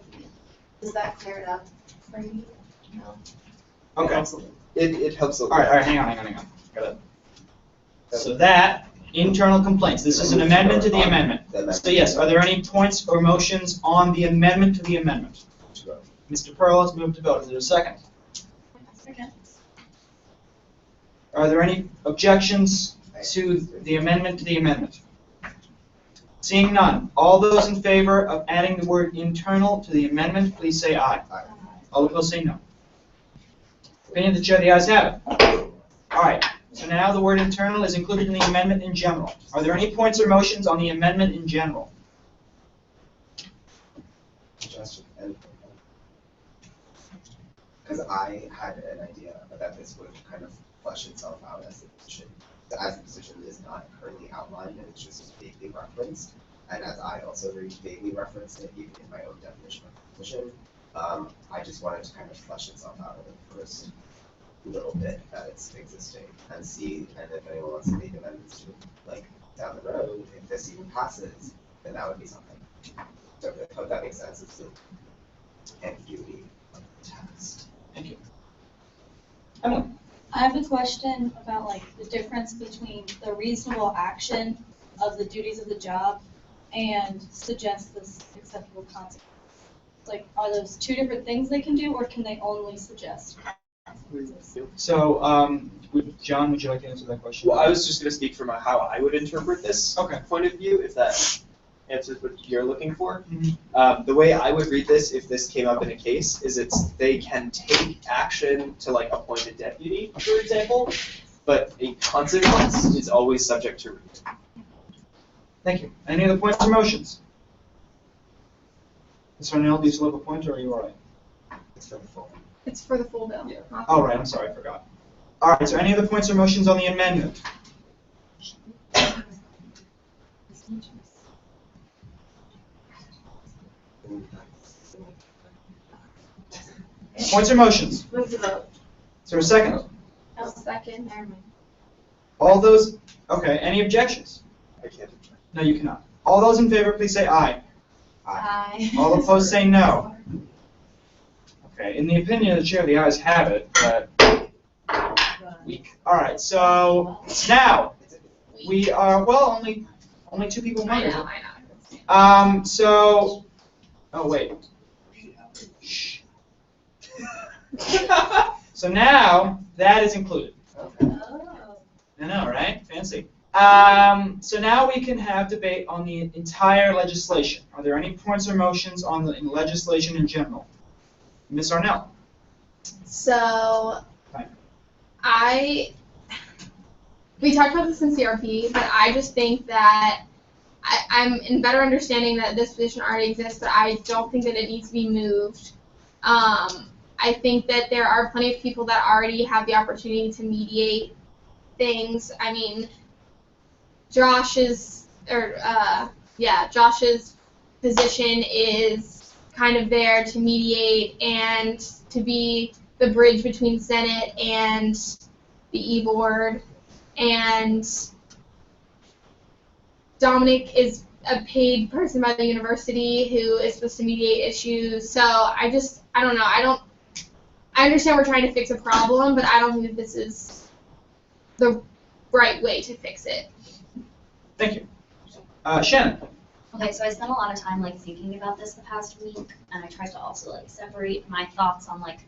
does that clear it up for you? No? Okay. It helps a All lot. right, hang on. So that, internal complaints, this is an amendment to the amendment. So yes, are there any points or motions on the amendment to the amendment? Mr. Pearl has moved to vote. Is there a second? Second. Are there any objections to the amendment to the amendment? Seeing none, all those in favor of adding the word internal to the amendment, please say aye. Aye. All opposed say no. Opinion of the chair, the ayes have it. All right, so now the word internal is included in the amendment in general. Are there any points or motions on the amendment in general? Because I had an idea that this would kind of flesh itself out as a position. As the position is not currently outlined and it's just vaguely referenced. And as I also vaguely referenced it even in my own definition of position, I just wanted to kind of flesh itself out in the first little bit that it's existing and see, and if anyone wants to make amendments to, like, down the road, if this even passes, then that would be something. So I hope that makes sense. It's the ambiguity of the text. Thank you. Emily? I have a question about like the difference between the reasonable action of the duties of the job and suggest this acceptable consequence. Like, are those two different things they can do, or can they only suggest? So, John, would you like to answer that question? Well, I was just going to speak from how I would interpret this point of view, if that answers what you're looking for. The way I would read this, if this came up in a case, is they can take action to like appoint a deputy, for example, but a consequence is always subject to reason. Thank you. Any other points or motions? Mr. Arnell, do you still have a point, or are you all right? It's for the full. It's for the full bill. Oh, right, I'm sorry, I forgot. All right, so any other points or motions on the amendment? Points or motions? Move the vote. Is there a second? I'll second. Never mind. All those, okay, any objections? I can't. No, you cannot. All those in favor, please say aye. Aye. All opposed, say no. Okay, in the opinion of the chair, the ayes have it, but weak. All right, so now we are, well, only two people I voted. know, I know. So, oh wait. Shh. So now that is included. Oh. I know, right? Fancy. So now we can have debate on the entire legislation. Are there any points or motions on the legislation in general? Ms. Arnell? So, Fine. we talked about this in CRP, but I just think that I'm in better understanding that this position already exists, but I don't think that it needs to be moved. I think that there are plenty of people that already have the opportunity to mediate things. I mean, Josh's position is kind of there to mediate and to be the bridge between Senate and the E-Board. And Dominic is a paid person by the university who is supposed to mediate issues. So I don't know. I understand we're trying to fix a problem, but I don't think that this is the right way to fix it. Thank you. Shannon? Okay, so I spent a lot of time like thinking about this the past week, and I tried to also like separate my thoughts on like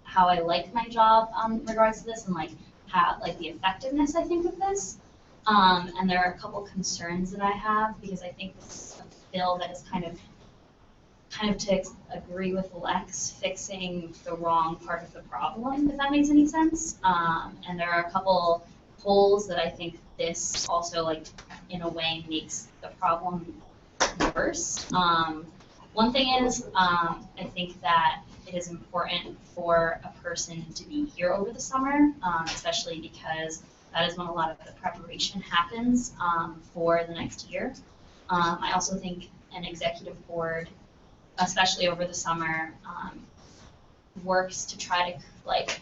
how I like my job in regards to this, and like how like the effectiveness I think of this. And there are a couple concerns that I have, because I think this is a bill that is kind of to agree with Lex, fixing the wrong part of the problem, if that makes any sense. And there are a couple holes that I think this also like in a way makes the problem worse. One thing is, I think that it is important for a person to be here over the summer, especially because that is when a lot of the preparation happens for the next year. I also think an executive board, especially over the summer, works to try to like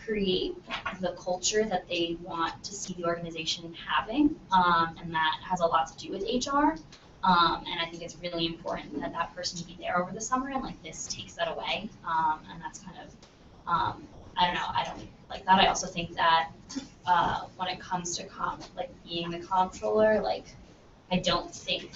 create the culture that they want to see the organization having, and that has a lot to do with HR. And I think it's really important that that person be there over the summer, and like this takes that away. And that's kind of, I don't know, I don't like that. I also think that when it comes to being the comptroller, like I don't think,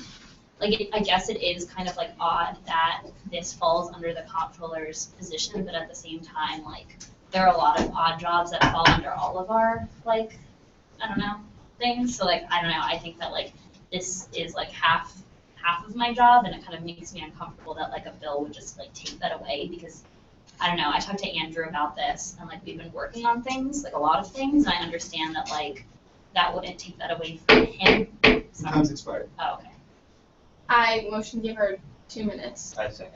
like I guess it is kind of like odd that this falls under the comptroller's position, but at the same time, like there are a lot of odd jobs that fall under all of our like, I don't know, things. So like I don't know, I think that like this is like half of my job, and it kind of makes me uncomfortable that like a bill would just like take that away, because I don't know, I talked to Andrew about this, and like we've been working on things, like a lot of things, and I understand that like that wouldn't take that away from him. Time's expired. Oh, okay. I motion to give her 2 minutes. I second.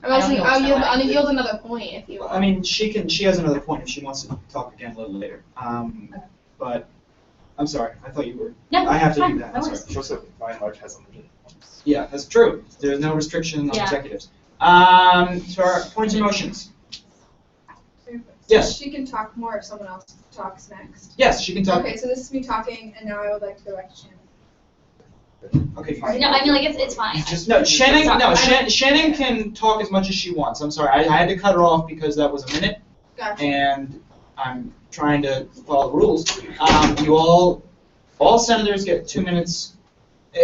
I'll yield another point if you want. I mean, she has another point if she wants to talk again a little later. But I'm sorry, I thought you were. No, I have to fine, do that. no I'm worries. sorry. She also, by and large, has unlimited points. Yeah, that's true. There's no restriction on Yeah. executives. So our points and motions. Yes. She can talk more if someone else talks next. Yes, she can talk. Okay, so this is me talking, and now I would like to go back to Shannon. Okay, fine. No, I mean, like, it's fine. No, Shannon, no, Sorry. Shannon can talk as much as she wants. I'm sorry, I had to cut her off because that was a minute, Gotcha. and I'm trying to follow the rules. All senators get 2 minutes.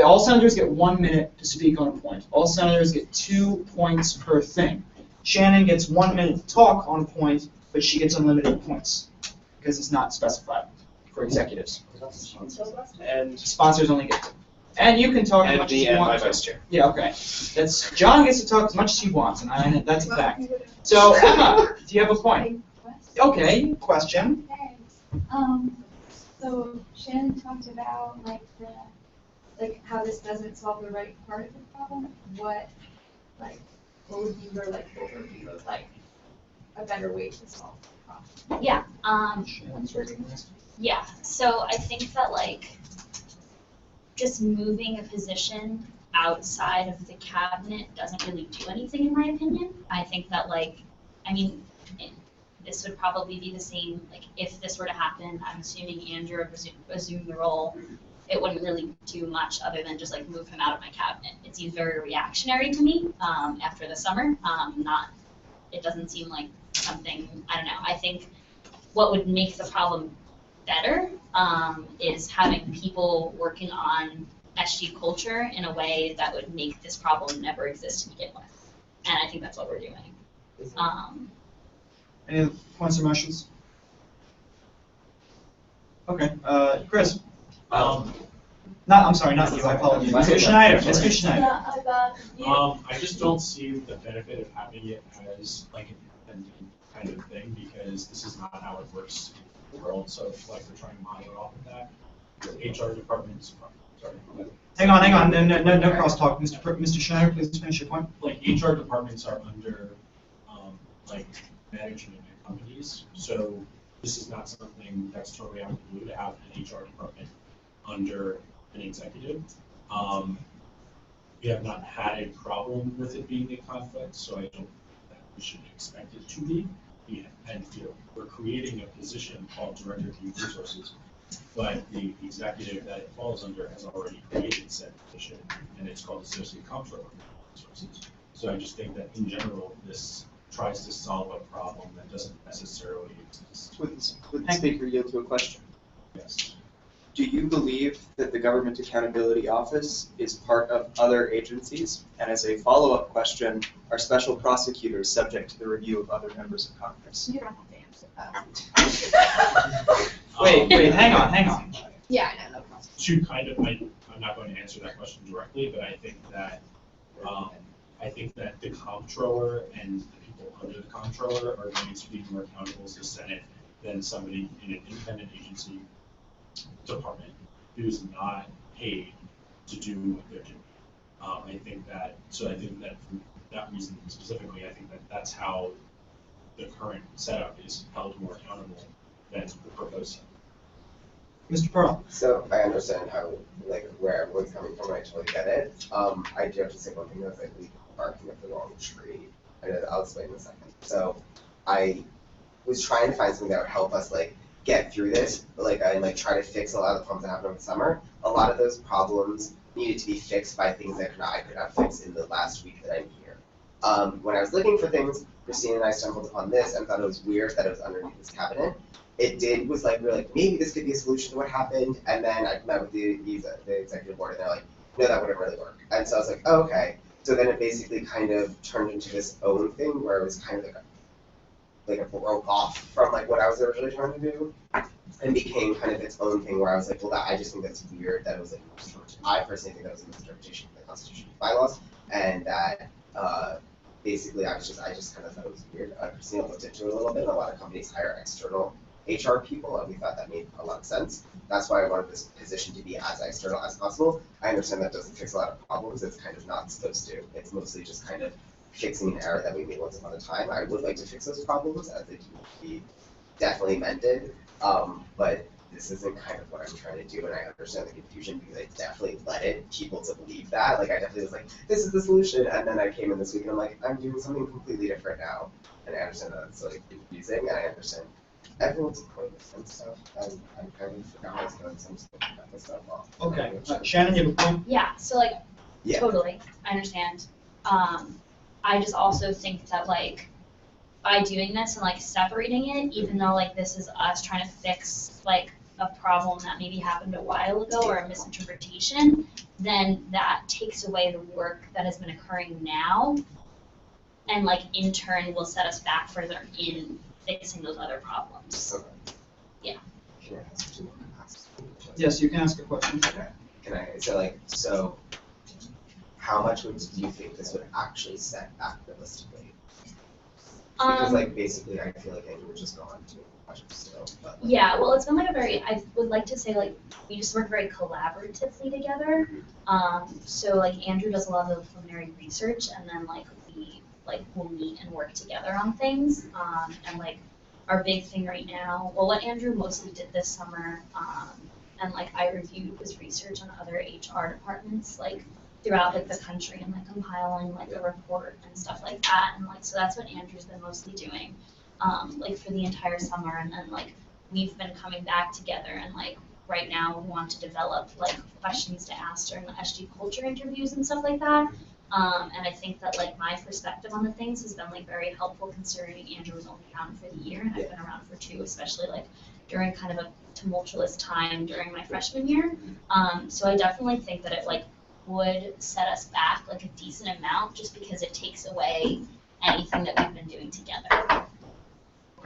All senators get 1 minute to speak on a point. All senators get 2 points per thing. Shannon gets 1 minute to talk on a point, but she gets unlimited points because it's not specified for executives. And Sponsors only get 2. And you can talk as much as you and my want to. vice chair. Yeah, okay. John gets to talk as much as he wants, and that's a fact. So Emma, do you have a point? Okay, question. So Shannon talked about how this doesn't solve the right part of the problem. What would be your overview of a better way to solve the problem? Yeah, Shannon's recognized. yeah, so I think that just moving a position outside of the cabinet doesn't really do anything, in my opinion. I think that this would probably be the same, if this were to happen, I'm assuming Andrew would assume the role. It wouldn't really do much other than just move him out of my cabinet. It seems very reactionary to me after the summer. It doesn't seem like something, I don't know. I think what would make the problem better is having people working on SG culture in a way that would make this problem never exist to begin with. And I think that's what we're doing. Any other points or motions? Okay, Chris. I'm sorry, not you, I apologize. Mr. Schneider, Mr. Schneider. I just don't see the benefit of having it as an independent kind of thing, because this is not how it works in the world. So we're trying to model off of that. The HR departments, sorry. Hang on, no crosstalk. Mr. Schneider, please finish your point. HR departments are under, management companies, so this is not something that's totally out of the blue to have an HR department under an executive. We have not had a problem with it being a conflict, so I don't think that we should expect it to be. And we're creating a position called Director of Human Resources, but the executive that it falls under has already created said position, and it's called Associate Comptroller of Human Resources. So I just think that in general, this tries to solve a problem that doesn't necessarily exist. Would the speaker yield to a question? Yes. Do you believe that the Government Accountability Office is part of other agencies? And as a follow-up question, are special prosecutors subject to the review of other members of Congress? You don't have to answer that. Wait, hang on. Yeah, I know, no problem. To kind of, I'm not going to answer that question directly, but I think that the comptroller and the people under the comptroller are going to be more accountable to the Senate than somebody in an independent agency department who's not paid to do what they're doing. I think that for that reason specifically, I think that that's how the current setup is held more accountable than the proposed setup. Mr. Pearl. So I understand how, where everyone's coming from, and I totally get it. I do have to say one thing that's we barking up the wrong tree. I'll explain in a second. So I was trying to find something that would help us get through this, and try to fix a lot of the problems that happened over the summer. A lot of those problems needed to be fixed by things that I could not fix in the last week that I'm here. When I was looking for things, Christine and I stumbled upon this and thought it was weird that it was underneath this cabinet. It was we were maybe this could be a solution to what happened, and then I met with the executive board, and they're like, no, that wouldn't really work. And so I was like, oh, okay. So then it basically kind of turned into this own thing where it was kind of it broke off from what I was originally trying to do, and became kind of its own thing where I was like, well, I just think that's weird that it was I personally think that was a misinterpretation of the Constitution and bylaws, and that basically I just kind of thought it was weird. Christina looked into it a little bit. A lot of companies hire external HR people, and we thought that made a lot of sense. That's why I wanted this position to be as external as possible. I understand that doesn't fix a lot of problems. It's kind of not supposed to. It's mostly just kind of fixing an error that we made once upon a time. I would like to fix those problems as they can be definitely mended, but this isn't kind of what I'm trying to do, and I understand the confusion because I definitely led people to believe that. I definitely was like, this is the solution, and then I came in this week and I'm like, I'm doing something completely different now, and I understand that it's confusing, and I understand everyone's pointless and stuff. I kind of forgot I was doing some stuff, cut this stuff off. Okay, Shannon, you have a point? Yeah, so like, Yeah. totally, I understand. I just also think that like, by doing this and like separating it, even though like this is us trying to fix like a problem that maybe happened a while ago or a misinterpretation, then that takes away the work that has been occurring now, and like in turn will set us back further in fixing those other problems. Okay. Yeah. Can I ask two more questions? Yes, you can ask a question. Okay. Can I, so how much do you think this would actually set back realistically? Because like basically I feel like Andrew would just go on to budget still, but. Like, Yeah, well, it's been like a very, I would like to say like, we just work very collaboratively together. So like Andrew does a lot of the preliminary research, and then like we will meet and work together on things. And like our big thing right now, well, what Andrew mostly did this summer, and like I reviewed his research on other HR departments, like throughout like the country, and like compiling like a report and stuff like that. And like, so that's what Andrew's been mostly doing, like for the entire summer. And then like we've been coming back together, and like right now we want to develop like questions to ask during the SG culture interviews and stuff like that. And I think that like my perspective on the things has been like very helpful, considering Andrew was only around for the year and I've been around for 2, especially like during kind of a tumultuous time during my freshman year. So I definitely think that it like would set us back like a decent amount, just because it takes away anything that we've been doing together.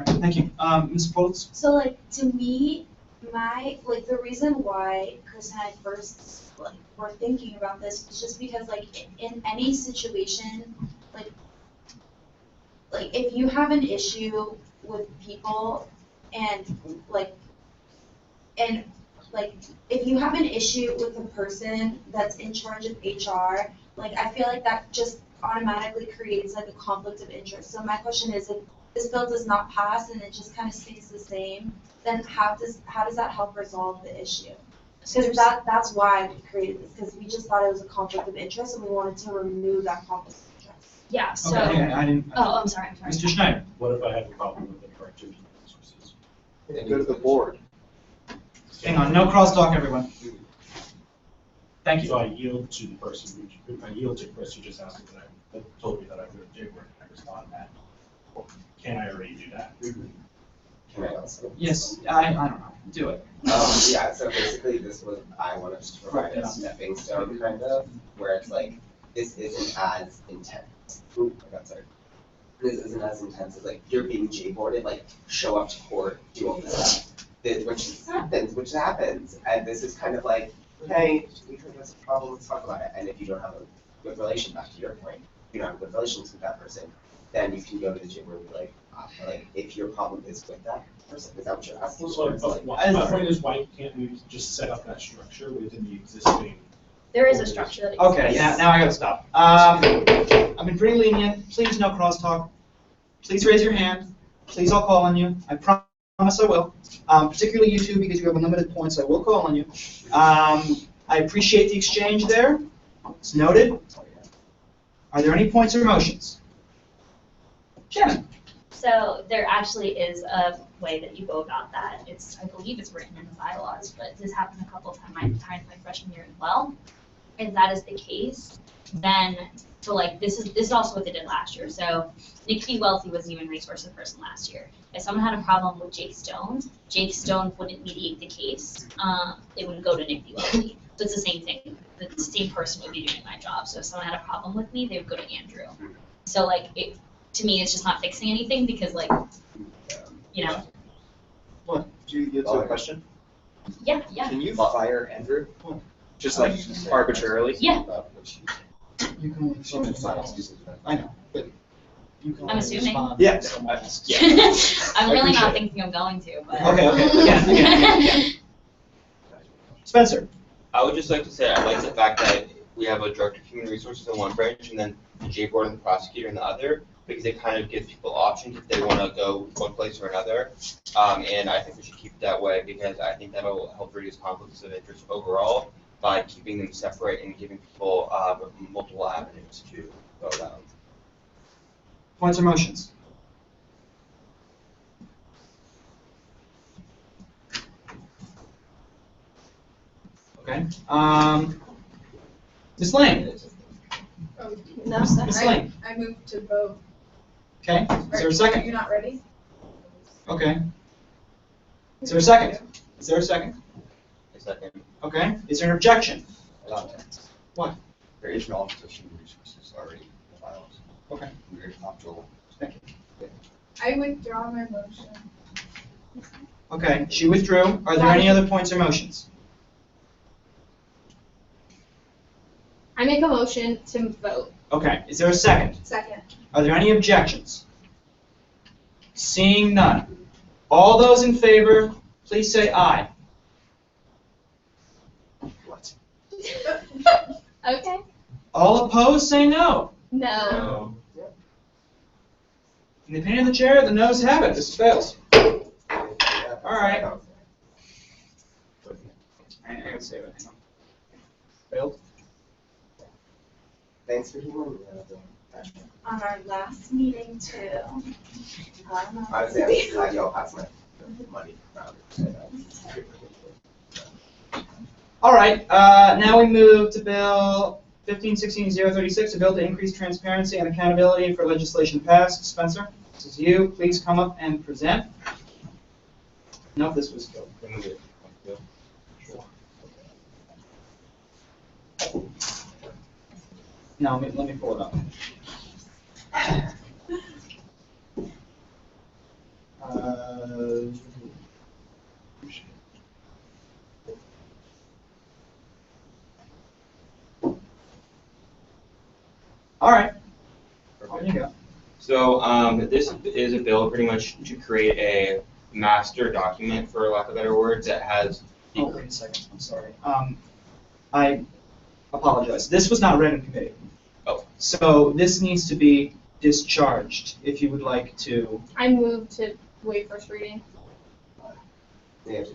Okay, thank you. Ms. Foltz? So like, to me, the reason why Chris and I first were thinking about this was just because like in any situation, like if you have an issue with people and if you have an issue with the person that's in charge of HR, like I feel like that just automatically creates like a conflict of interest. So my question is, if this bill does not pass and it just kind of stays the same, then how does that help resolve the issue? Because that's why we created this, because we just thought it was a conflict of interest and we wanted to remove that conflict of interest. Yeah, so. Okay, I didn't. Oh, I'm sorry. Mr. Schneider? What if I have a problem with the correct human resources? Go to the board. Hang on, no crosstalk, everyone. Thank you. So I yield to the person who Chris who just asked me that told me that I go to Jake, where can I respond to that? Or can I already do that? Can I also? Yes, I don't know. Do it. Yeah, so basically this was, I wanted to provide a stepping stone kind of, where it's like, this isn't as intense. Ooh, I got sorry. This isn't as intense as like, you're being J-boarded, like, show up to court, do all this stuff. Which happens, and this is kind of like, hey, we heard there's a problem, let's talk about it. And if you don't have a good relation, back to your point, if you don't have good relations with that person, then you can go to the gym and be like, if your problem is with that person, is that what you're asking for? My point is, why can't we just set up that structure within the existing? There is a structure that exists. Okay, now I gotta stop. I've been pretty lenient. Please no crosstalk. Please raise your hand. Please I'll call on you. I promise I will. Particularly you two, because you have unlimited points, I will call on you. I appreciate the exchange there. It's noted. Are there any points or motions? Shannon? So there actually is a way that you go about that. I believe it's written in the bylaws, but this happened a couple of times my freshman year as well. If that is the case, then, so like, this is also what they did last year. So Nick B. Wealthy was the human resources person last year. If someone had a problem with Jake Stone wouldn't mediate the case. It would go to Nick B. Wealthy. So it's the same thing. The same person would be doing my job. So if someone had a problem with me, they would go to Andrew. So like, to me, it's just not fixing anything, because like, you know. What? Do you answer the question? Yeah. Can you fire Andrew? Just like arbitrarily? Yeah. You can only I know, but you can I'm only assuming. respond Yeah. if someone asks. I'm really not appreciate it. thinking I'm going to, but. Okay. Again. Spencer? I would just like to say, I like the fact that we have a director of human resources in one branch and then the J board and the prosecutor in the other, because it kind of gives people options if they want to go one place or another. And I think we should keep it that way, because I think that'll help reduce conflicts of interest overall by keeping them separate and giving people multiple avenues to go down. Points or motions? Okay. Ms. Lane? No, Ms. Lane? I moved to vote. Okay, is there a second? You're not ready? Okay. Is there a second? Is there a second? A second. Okay, is there an objection? What? There is no opposition resources already in the bylaws. Okay. We're comfortable. Thank you. I withdraw my motion. Okay, she withdrew. Are there any other points or motions? I make a motion to vote. Okay, is there a second? Second. Are there any objections? Seeing none. All those in favor, please say aye. What? Okay. All opposed, say no. No. In the opinion of the chair, the noes have it. This fails. All right. I gotta save it. Hang on. Failed. Thanks for hearing On our last meeting too. Honestly, I'm glad y'all passed my money around. All right, now we move to Bill 1516-036, a bill to increase transparency and accountability for legislation passed. Spencer, this is you. Please come up and present. No, this was good. No, let me pull it up. All right. There you go. So this is a bill pretty much to create a master document, for lack of better words, that has. Oh, wait a second. I'm sorry. I apologize. This was not read in committee. Oh. So this needs to be discharged. If you would like to. I move to waive first reading.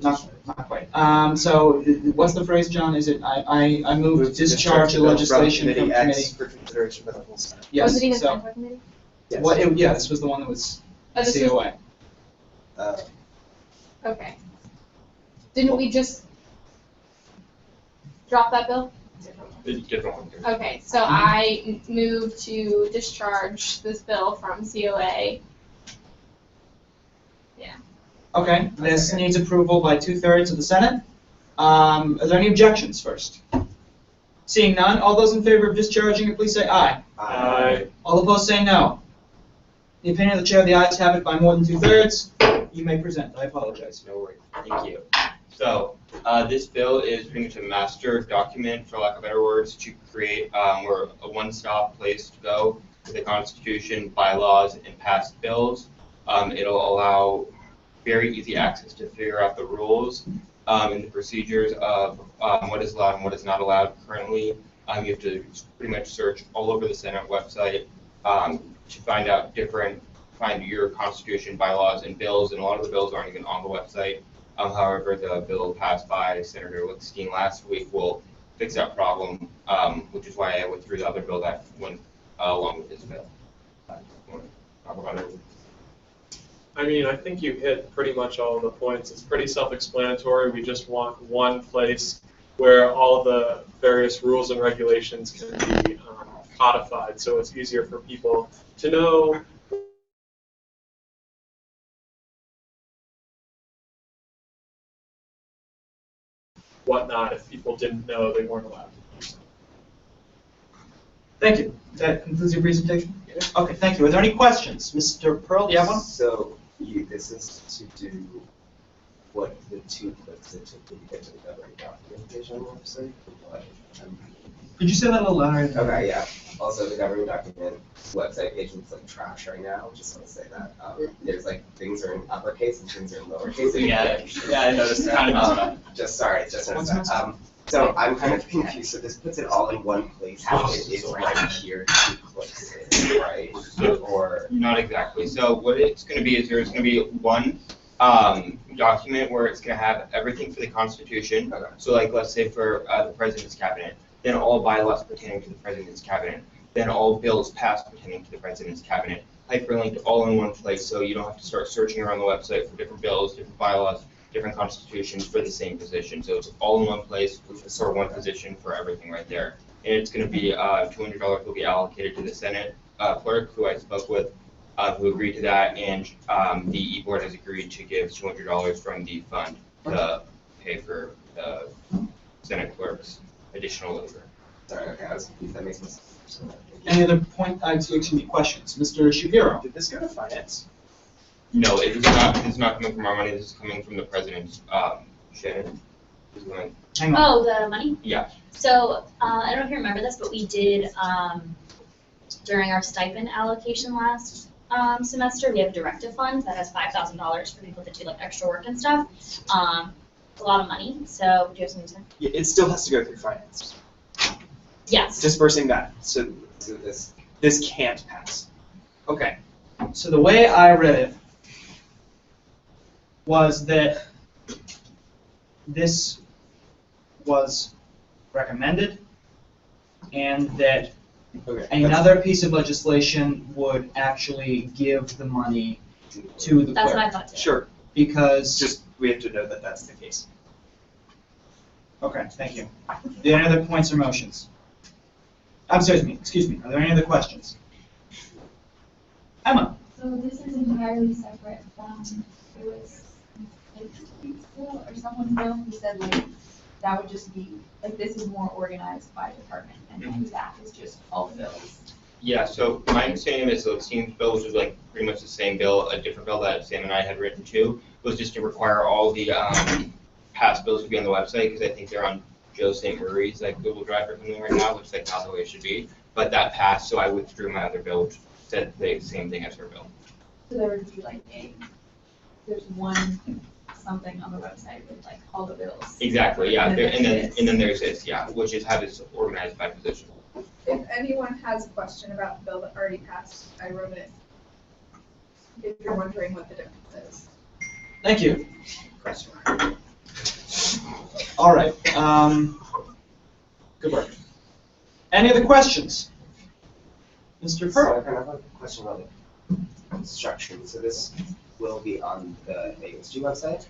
Not quite. So what's the phrase, John? Is it I move to discharge the legislation from committee? For consideration by the full Senate. Yes. Was it even So signed by committee? what? Yeah, this was the one that was Oh, this was- COA. Okay. Didn't we just drop that bill? Different one. Okay, so I move to discharge this bill from COA. Yeah. Okay. This needs approval by 2/3 of the Senate. Are there any objections first? Seeing none, all those in favor of discharging it, please say aye. Aye. All opposed, say no. In the opinion of the chair, the ayes have it by more than 2/3. You may present. I apologize. No worries. Thank you. So this bill is pretty much a master document, for lack of better words, to create or a one-stop place to go with the Constitution, bylaws, and passed bills. It'll allow very easy access to figure out the rules and the procedures of what is allowed and what is not allowed currently. You have to pretty much search all over the Senate website to find your Constitution, bylaws, and bills, and a lot of the bills aren't even on the website. However, the bill passed by Senator Lickstein last week will fix that problem, which is why I withdrew the other bill that went along with this bill. Talk about it. I mean, I think you hit pretty much all of the points. It's pretty self-explanatory. We just want one place where all the various rules and regulations can be codified, so it's easier for people to know whatnot if people didn't know they weren't allowed to do so. Thank you. That concludes your presentation? Okay, thank you. Are there any questions? Mr. Pearl, do you have one? So this is to do what the two clicks that took to get to the governing documentation website? Could you say that a little louder? Okay, yeah. Also, the governing document website page looks like trash right now. Just want to say that. There's like things are in uppercase and things are in lowercase. Yeah, I noticed that. Just sorry, just noticed that. So I'm kind of confused. So this puts it all in one place. It is right here. Two clicks in, right? Or not exactly. So what it's going to be is there's going to be one document where it's going to have everything for the Constitution. Okay. So like let's say for the President's Cabinet, then all bylaws pertaining to the President's Cabinet, then all bills passed pertaining to the President's Cabinet, hyperlinked all in one place, so you don't have to start searching around the website for different bills, different bylaws, different constitutions for the same position. So it's all in one place, with sort of one position for everything right there. And it's going to be $200 will be allocated to the Senate clerk, who I spoke with, who agreed to that, and the e-board has agreed to give $200 from the fund to pay for the Senate clerk's additional labor. Sorry, okay, I was confused. That makes sense. Any other questions? Mr. Shapiro? Did this go to finance? No, it is not. This is not coming from our money. This is coming from the president's. Shannon is going. Hang on. Oh, the money? Yeah. So, I don't know if you remember this, but we did, during our stipend allocation last semester, we have a directive fund that has $5,000 for people that do like extra work and stuff. A lot of money, so do you have something to say? Yeah, it still has to go through finance. Yes. Dispersing that, so this can't pass. Okay. So the way I read it was that this was recommended and that another piece of legislation would actually give the money to the clerk. That's what I thought too. Sure. Because Just, we have to know that that's the case. okay, thank you. Are there any other points or motions? Excuse me. Are there any other questions? Emma? So this is entirely separate from, it was bill or someone's bill who said like, that would just be, like this is more organized by department and then that is just all bills. Yeah. So my understanding is the Steam's bill, which is like pretty much the same bill, a different bill that Sam and I had written too, was just to require all the past bills to be on the website because I think they're on Joe St. Marie's like Google Drive or something right now, which is like not the way it should be. But that passed, so I withdrew my other bill, which said the same thing as her bill. So there would be like there's one something on the website with like all the bills. Exactly. Yeah. And And then there's this. Yeah, which is how it's organized by position. If anyone has a question about the bill that already passed, I wrote it. If you're wondering what the difference is. Thank you. All right. Good work. Any other questions? Mr. So I Pearl? kind of have a question about the construction. So this will be on the ASG website,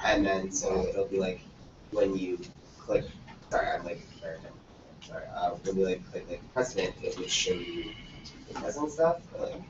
and then so it'll be like when you click. Sorry, I'm like very sorry. When you like click like precedent, it would show you the present stuff. But, like,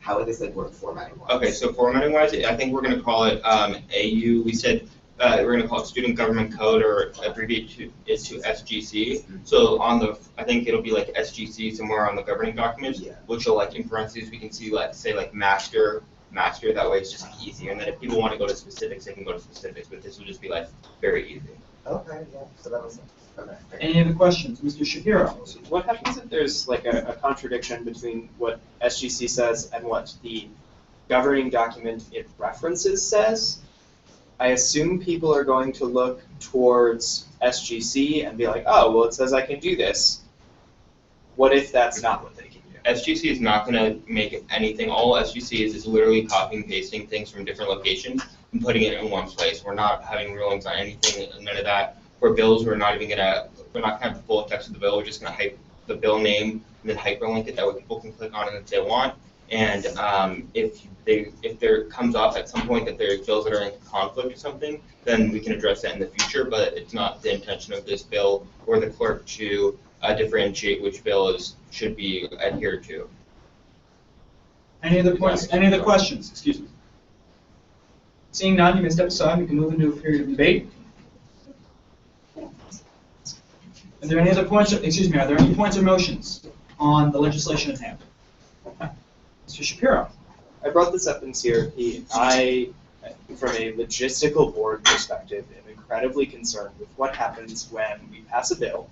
how would this like work formatting wise? Okay, so formatting wise, I think we're going to call it AU. We said we're going to call it Student Government Code, or abbreviate it to SGC. So on the, I think it'll be like SGC somewhere on the governing documents, which will like in parentheses we can see like say like master. That way it's just like, easier. And then if people want to go to specifics, they can go to specifics. But this will just be like very easy. Okay, yeah. So that was okay. Any other questions? Mr. Shapiro? So what happens if there's like a contradiction between what SGC says and what the governing document it references says? I assume people are going to look towards SGC and be like, oh, well, it says I can do this. What if that's not what they can do? SGC is not going to make anything. All SGC is literally copying and pasting things from different locations and putting it in one place. We're not having rulings on anything, none of that. For bills, we're not going to have the full text of the bill. We're just going to hype the bill name and then hyperlink it. That way people can click on it if they want. And if there comes up at some point that there's bills that are in conflict or something, then we can address that in the future. But it's not the intention of this bill or the clerk to differentiate which bill should be adhered to. Any other points? Any other questions? Excuse me. Seeing none, you may step aside. We can move into a period of debate. Are there any other points? Are there any points or motions on the legislation at hand? Mr. Shapiro. I brought this up in CRP. I, from a logistical board perspective, am incredibly concerned with what happens when we pass a bill.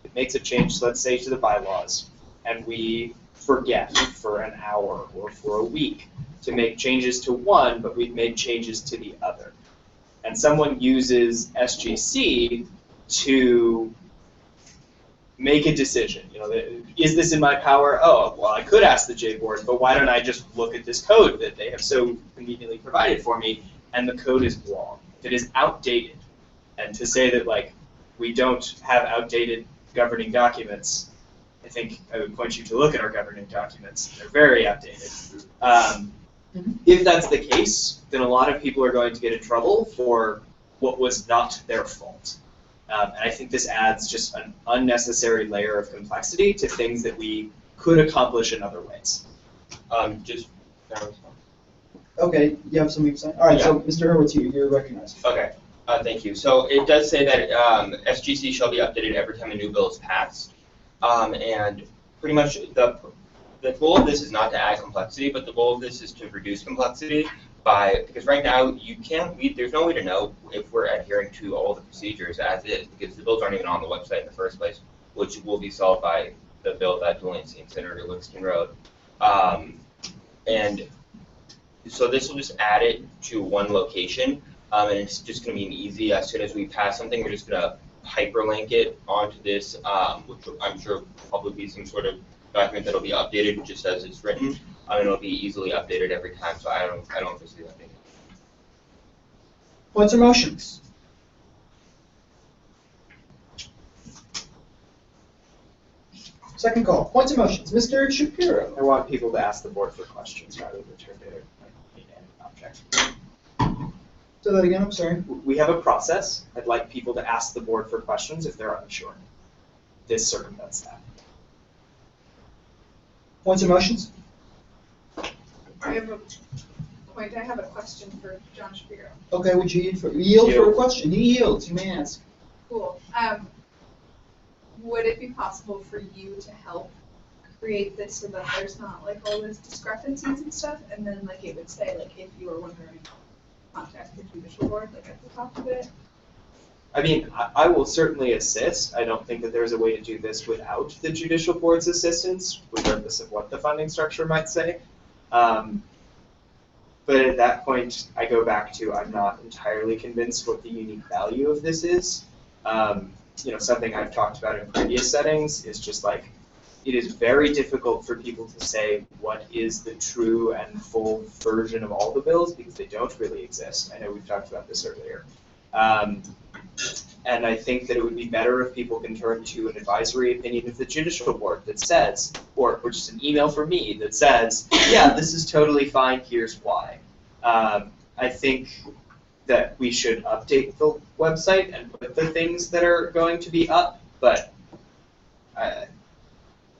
It makes a change, let's say, to the bylaws, and we forget for an hour or for a week to make changes to one, but we've made changes to the other. And someone uses SGC to make a decision. You know, is this in my power? Oh, well, I could ask the J board, but why don't I just look at this code that they have so conveniently provided for me? And the code is wrong. It is outdated. And to say that like we don't have outdated governing documents, I think I would point you to look at our governing documents. They're very outdated. If that's the case, then a lot of people are going to get in trouble for what was not their fault. And I think this adds just an unnecessary layer of complexity to things that we could accomplish in other ways. Just. Okay, you have something to say? All right, so Yeah. Mr. Hurwitz, you're recognized. Okay, thank you. So it does say that SGC shall be updated every time a new bill is passed. And pretty much the goal of this is not to add complexity, but the goal of this is to reduce complexity because right now there's no way to know if we're adhering to all the procedures as is, because the bills aren't even on the website in the first place, which will be solved by the bill that Delancey and Senator Livingston wrote. And so this will just add it to one location, and it's just going to be easy. As soon as we pass something, we're just going to hyperlink it onto this, which I'm sure will probably be some sort of document that'll be updated just as it's written, and it'll be easily updated every time. So I don't foresee that being. Points or motions? Second call. Points or motions? Mr. Shapiro. I want people to ask the board for questions rather than turn their objects. Say that again, I'm sorry. We have a process. I'd like people to ask the board for questions if they're unsure. This circumvents that. Points or motions? I have a point. I have a question for John Shapiro. Okay, would you yield for a question? He yields. You may ask. Cool. Would it be possible for you to help create this so that there's not like all those discrepancies and stuff, and then like it would say like if you were wondering, contact the judicial board like at the top of it? I mean, I will certainly assist. I don't think that there's a way to do this without the judicial board's assistance, regardless of what the funding structure might say. But at that point, I go back to I'm not entirely convinced what the unique value of this is. Something I've talked about in previous settings is just like, it is very difficult for people to say what is the true and full version of all the bills because they don't really exist. I know we've talked about this earlier. And I think that it would be better if people can turn to an advisory opinion of the judicial board that says, or just an email from me that says, yeah, this is totally fine, here's why. I think that we should update the website and put the things that are going to be up, but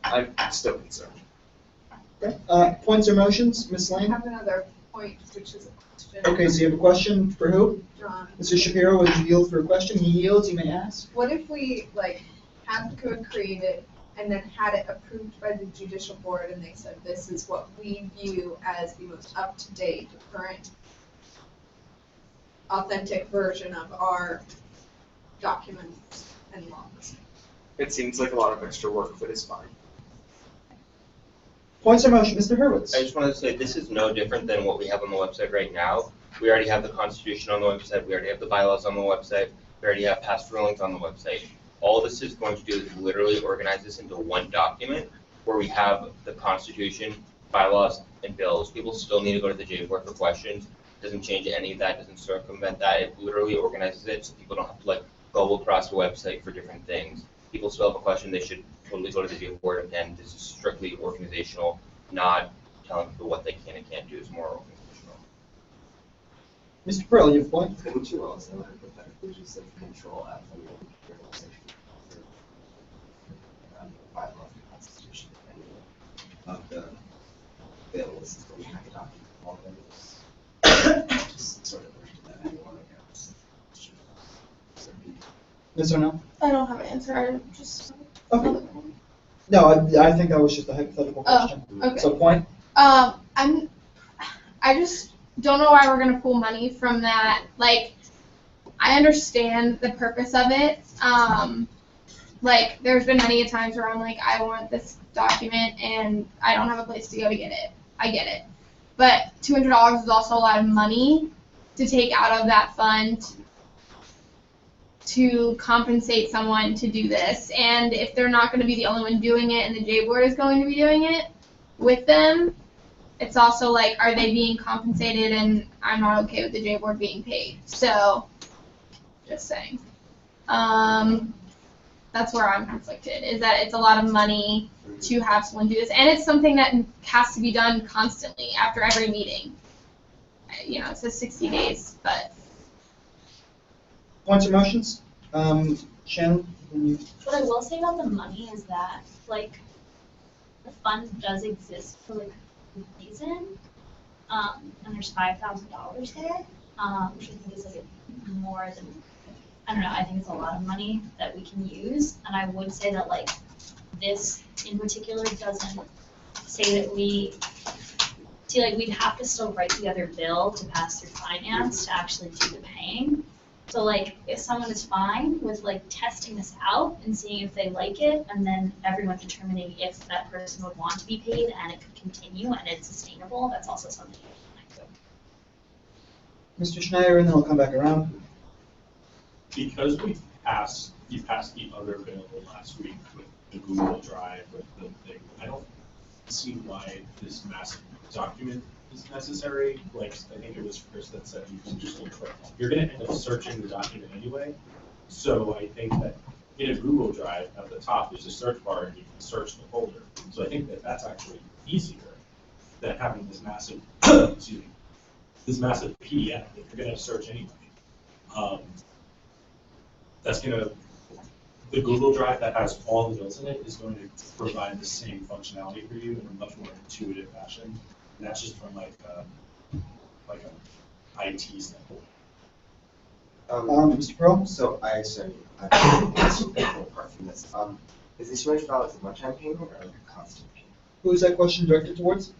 I'm still concerned. Okay. Points or motions? Ms. I Lane? have another point, which is a question. Okay, so you have a question for who? John. Mr. Shapiro, would you yield for a question? He yields, you may ask. What if we like had the code created and then had it approved by the judicial board and they said this is what we view as the most up-to-date, current, authentic version of our documents and logs? It seems like a lot of extra work, but it's fine. Points or motion? Mr. Hurwitz? I just wanted to say this is no different than what we have on the website right now. We already have the Constitution on the website. We already have the bylaws on the website. We already have past rulings on the website. All this is going to do is literally organize this into one document where we have the Constitution, bylaws, and bills. People still need to go to the J board for questions. It doesn't change any of that. It doesn't circumvent that. It literally organizes it so people don't have to go across the website for different things. People still have a question, they should totally go to the J board. Again, this is strictly organizational, not telling people what they can and can't do. It's more organizational. Mr. Pearl, you have a point? Couldn't you also hypothetically just say control F on your organization bylaw of the Constitution of the bills that we have to document all those? Just sort of version that anyone against. Yes or no? I don't have an answer. I just. Okay. No, I think that was just a hypothetical question. Okay. So point? I just don't know why we're gonna pull money from that. Like, I understand the purpose of it. Like, there's been many times where I'm like, I want this document and I don't have a place to go to get it. I get it. But $200 is also a lot of money to take out of that fund to compensate someone to do this. And if they're not going to be the only one doing it and the J board is going to be doing it with them, it's also like, are they being compensated? And I'm not okay with the J board being paid. So, just saying. That's where I'm conflicted, is that it's a lot of money to have someone do this. And it's something that has to be done constantly after every meeting. You know, it says 60 days, but Points or motions? Shannon, can you? What I will say about the money is that, like, the fund does exist for like a reason, and there's $5,000 there, which I think is like more than, I don't know, I think it's a lot of money that we can use, and I would say that like this in particular doesn't say that we'd have to still write the other bill to pass through finance to actually do the paying. So like, if someone is fine with like testing this out and seeing if they like it, and then everyone determining if that person would want to be paid and it could continue and it's sustainable, that's also something I could. Mr. Schneider, and then I'll come back around. Because you passed the other bill last week with the Google Drive, with the thing, I don't see why this massive document is necessary. Like, I think it was Chris that said you can just you're gonna end up searching the document anyway. So I think that in a Google Drive at the top, there's a search bar and you can search the folder. So I think that that's actually easier than having this massive, excuse me, this massive PDF that you're gonna search anyway. The Google Drive that has all the bills in it is going to provide the same functionality for you in a much more intuitive fashion. And that's just from like a IT standpoint. Mr. Pearl? So I assume, apart from this, is the $200 a one-time payment or a constant payment? Who is that question directed towards?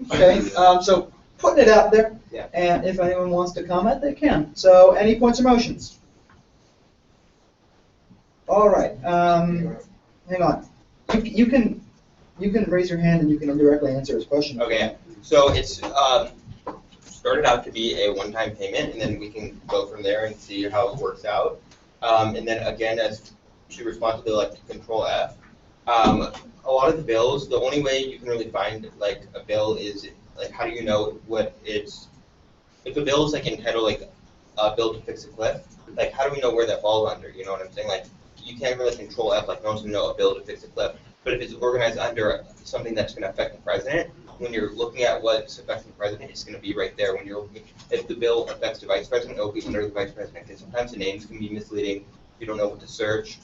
Okay, so putting it out there, Yeah. and if anyone wants to comment, they can. So any points or motions? All right, hang on. You can raise your hand and you can directly answer his question. Okay, so it's started out to be a one-time payment, and then we can go from there and see how it works out. And then again, as to respond to the like Control F, a lot of the bills, the only way you can really find like a bill is like how do you know what it's, if a bill is like entitled like a bill to fix a cliff, like how do we know where that falls under? You know what I'm saying? Like you can't really Control F, like no one's gonna know a bill to fix a cliff. But if it's organized under something that's going to affect the president, when you're looking at what's affecting the president, it's going to be right there. When you're looking, if the bill affects the vice president, it will be under the vice president. Because sometimes the names can be misleading. You don't know what to search,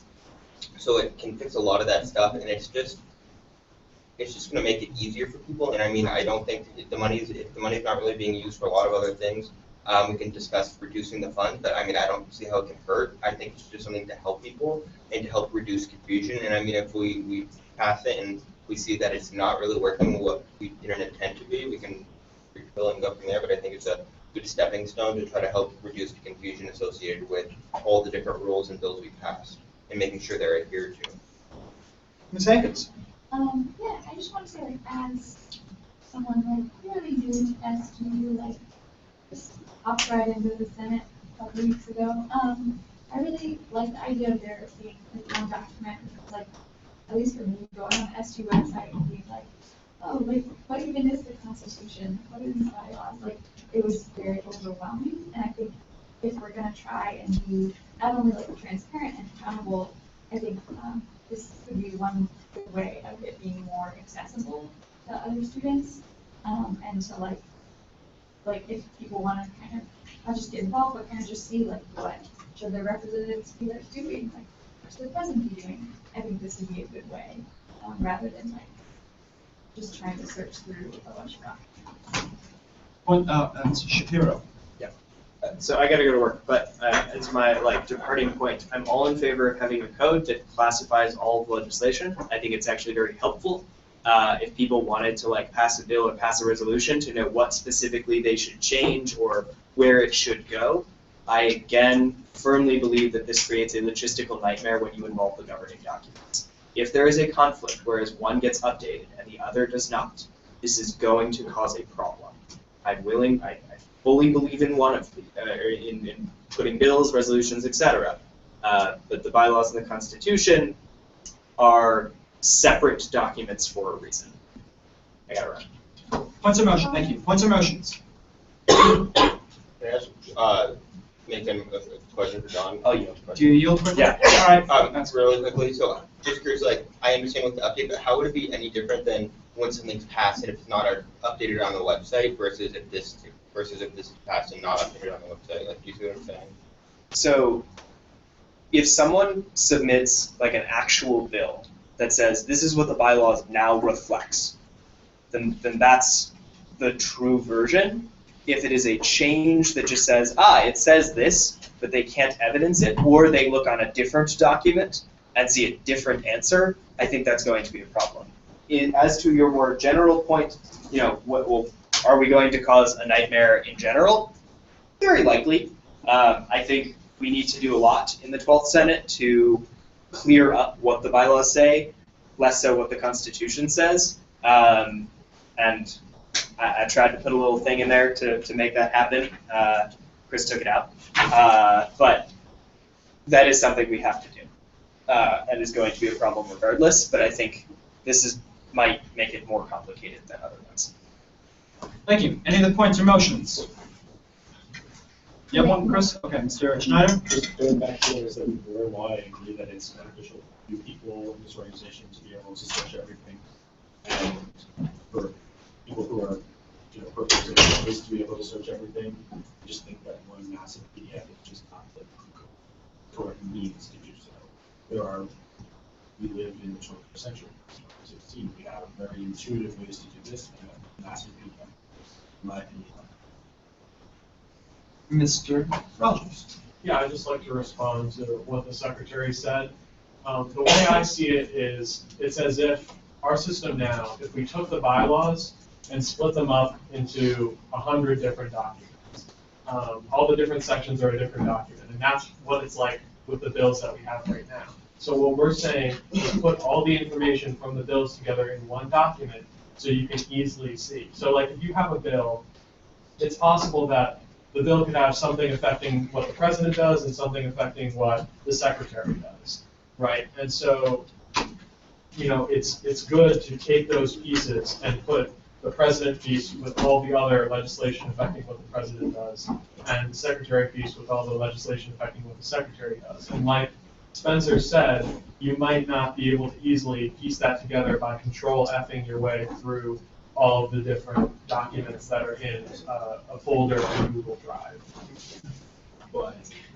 so it can fix a lot of that stuff. And it's just going to make it easier for people. And I mean, I don't think if the money's not really being used for a lot of other things, we can discuss reducing the fund. But I mean, I don't see how it can hurt. I think it's just something to help people and to help reduce confusion. And I mean, if we pass it and we see that it's not really working what we didn't intend to be, we can refill and go from there. But I think it's a good stepping stone to try to help reduce the confusion associated with all the different rules and bills we passed and making sure they're adhered to. Ms. Hankins? Yeah, I just want to say, like, as someone like really new to SGU, like just hopped right into the Senate a couple weeks ago, I really like the idea of there being like one document, like at least for me, going on the SG website and being like, oh, like, what even is the Constitution? What are these bylaws? Like, it was very overwhelming, and I think if we're gonna try and be not only like transparent and accountable, I think this could be one good way of it being more accessible to other students, and to like if people want to kind of not just get involved, but kind of just see like what should their representatives be like doing, like what should the president be doing. I think this would be a good way, rather than like just trying to search through a bunch of documents. That's Shapiro. So I gotta go to work, but as my like departing point, I'm all in favor of having a code that classifies all of legislation. I think it's actually very helpful if people wanted to like pass a bill or pass a resolution to know what specifically they should change or where it should go. I again firmly believe that this creates a logistical nightmare when you involve the governing documents. If there is a conflict, whereas one gets updated and the other does not, this is going to cause a problem. I fully believe in one of in putting bills, resolutions, etc. But the bylaws and the Constitution are separate documents for a reason. I gotta run. Points of motion, thank you. Points of motions. Can I ask, make a question for Don? Oh, yeah. Do you yield quickly? Yeah. All right. That's really quickly. So just curious, like I understand with the update, but how would it be any different than when something's passed and if it's not updated on the website versus if this is passed and not updated on the website? Like, do you see what I'm saying? So if someone submits like an actual bill that says this is what the bylaws now reflects, then that's the true version. If it is a change that just says, it says this, but they can't evidence it, or they look on a different document and see a different answer, I think that's going to be a problem. As to your more general point, are we going to cause a nightmare in general? Very likely. I think we need to do a lot in the 12th Senate to clear up what the bylaws say, less so what the Constitution says. And I tried to put a little thing in there to make that happen. Chris took it out. But that is something we have to do. And is going to be a problem regardless, but I think this might make it more complicated than otherwise. Thank you. Any other points or motions? You have one, Chris? Okay, Mr. Schneider? Just going back to what I said before, why I agree that it's beneficial for you people in this organization to be able to search everything. And for people who are, perfectly ways to be able to search everything, I just think that one massive PDF is just not the correct means to do so. We live in the 21st century. 2016, we have very intuitive ways to do this, and a massive PDF, in my opinion. Mr. Rogers. Yeah, I'd just like to respond to what the secretary said. The way I see it is, it's as if our system now, if we took the bylaws and split them up into 100 different documents, all the different sections are a different document, and that's what it's like with the bills that we have right now. So what we're saying is put all the information from the bills together in one document so you can easily see. So like if you have a bill, it's possible that the bill could have something affecting what the president does and something affecting what the secretary does, right? And so, it's good to take those pieces and put the president piece with all the other legislation affecting what the president does, and the secretary piece with all the legislation affecting what the secretary does. And like Spencer said, you might not be able to easily piece that together by control-Fing your way through all of the different documents that are in a folder in Google Drive.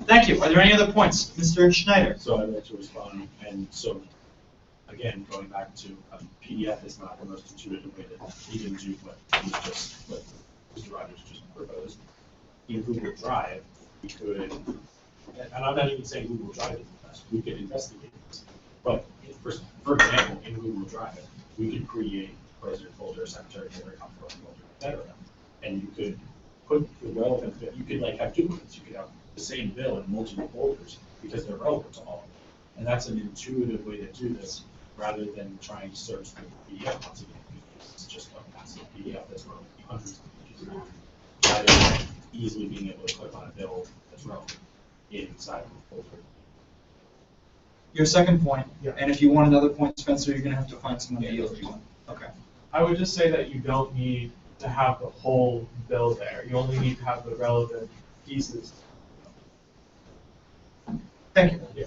Thank you. Are there any other points? Mr. Schneider. So I'd like to respond, and so, again, going back to PDF is not the most intuitive way to even do what Mr. Rogers just proposed. In Google Drive, we could, and I'm not even saying Google Drive is the best, we could investigate this. But for example, in Google Drive, we could create president folder, secretary folder, comptroller folder, etc. And you could put the relevant, you could have duplicates, you could have the same bill in multiple folders because they're relevant to all of them. And that's an intuitive way to do this rather than trying to search the PDF once again. It's just a massive PDF that's where hundreds of pages. Rather than easily being able to click on a bill that's relevant inside of the folder. Your second point, Yeah. And if you want another point, Spencer, you're going to have to find someone to yield you one. Okay. I would just say that you don't need to have the whole bill there. You only need to have the relevant pieces. Thank you. Yeah.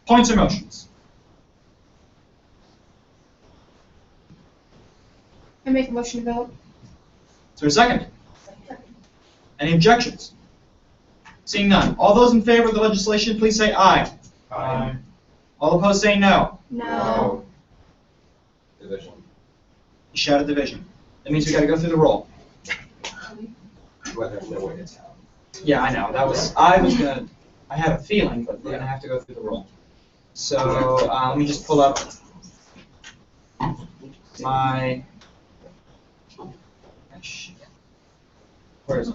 Points or motions? I make a motion to vote. Is there a second? Any objections? Seeing none. All those in favor of the legislation, please say aye. Aye. All opposed say no. No. Division. You shouted division. That means we got to go through the roll. Well, there's no way to tell. Yeah, I know. I had a feeling, but we're going to have to go through the roll. So let me just pull up my. Where is it?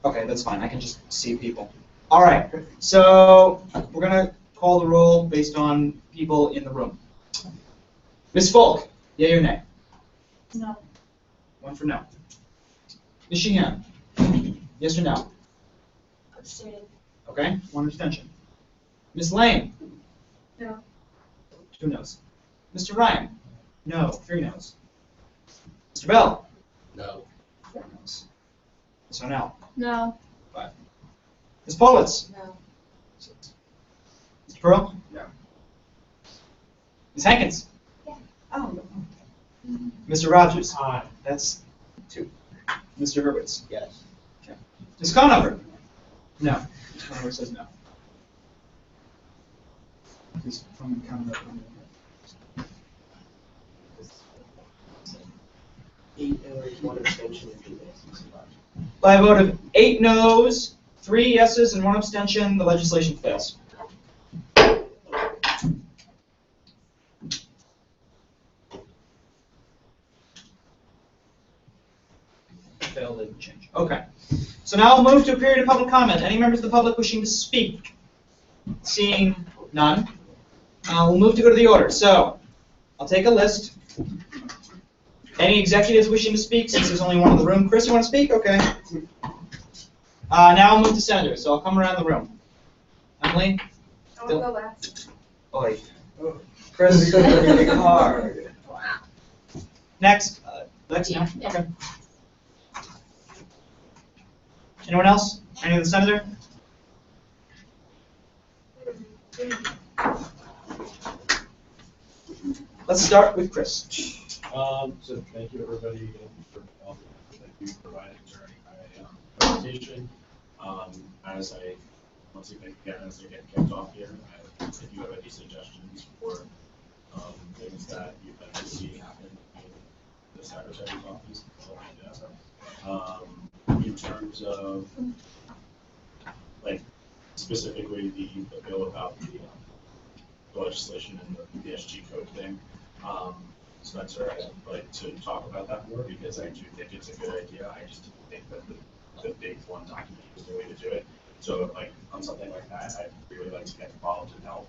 Okay, that's fine. I can just see people. All right. So we're going to call the roll based on people in the room. Ms. Folk, yea or nay? No. One for no. Ms. Sheehan, yes or no? Abstaining. Okay, one abstention. Ms. Lane? No. 2 noes. Mr. Ryan? No, 3 noes. Mr. Bell? No. 4 noes. So no. No. 5. Ms. Politz? No. 6. Mr. Pearl? No. Ms. Hankins? Oh. Mr. Rogers? Aye. That's 2. Mr. Hurwitz? Yes. Ms. Conover? No. Ms. Conover says no. Please, from Conover. 8 no's, 1 abstention, and 2 yeses. By a vote of 8 noes, 3 yeses, and 1 abstention, the legislation fails. Failed didn't change. Okay. So now we'll move to a period of public comment. Any members of the public wishing to speak? Seeing none. We'll move to go to the order. So, I'll take a list. Any executives wishing to speak, since there's only one in the room? Chris, you want to speak? Okay. Now we'll move to senators, so I'll come around the room. Emily? I'll go last. Oi. Chris, hard. Next. Lex, no? Yeah. Okay. Anyone else? Any of the senator? Let's start with Chris. So thank you everybody again for all that you provided during my presentation. As I once again as I get kicked off here, if you have any suggestions for things that you'd like to see happen in the secretary's office, in terms of like specifically the bill about the legislation and the BSG code thing. Spencer, I'd like to talk about that more because I do think it's a good idea. I just think that the big one document is the way to do it. So like on something like that, I'd really like to get involved and help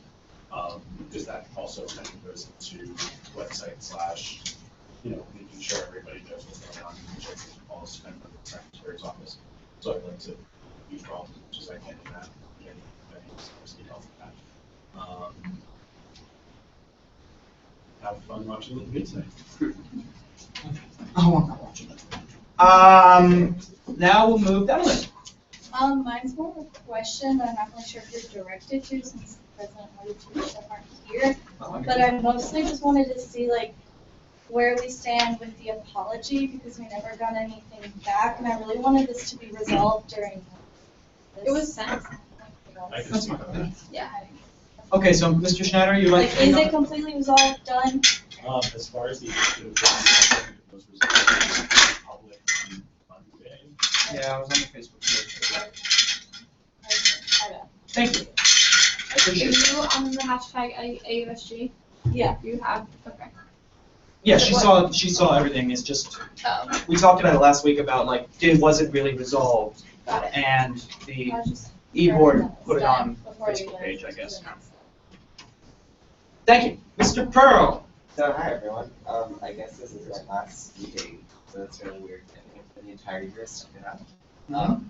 because that also kind of goes into website / making sure everybody knows what's going on and checking the policy kind of the secretary's office. So I'd like to be involved as much as I can in that. Any help with that. Have fun watching the debate tonight. Oh, I'm not watching it. Now we'll move that way. Mine's more of a question, but I'm not really sure if you're directed to since the president or the two stuff aren't here. But I mostly just wanted to see like where we stand with the apology because we never got anything back, and I really wanted this to be resolved during this. It was sent. I can see that. Yeah. Okay, so Mr. Schneider, you'd like Like, to? is it completely resolved, done? As far as the executive those results public on Monday. Yeah, I was on the Facebook page. Okay. Thank you. I Are appreciate it. you on the hashtag AUSG? Yeah. You have, okay. Yeah, she saw everything. It's just Oh, we talked about it last week about like was it really resolved, got it. and the I was just e-board put it done on before you Facebook guys page, I do guess. the next. Thank you, Mr. Pearl. So hi everyone. I guess this is my last meeting, so it's really weird. I think for the entire year stuck it out.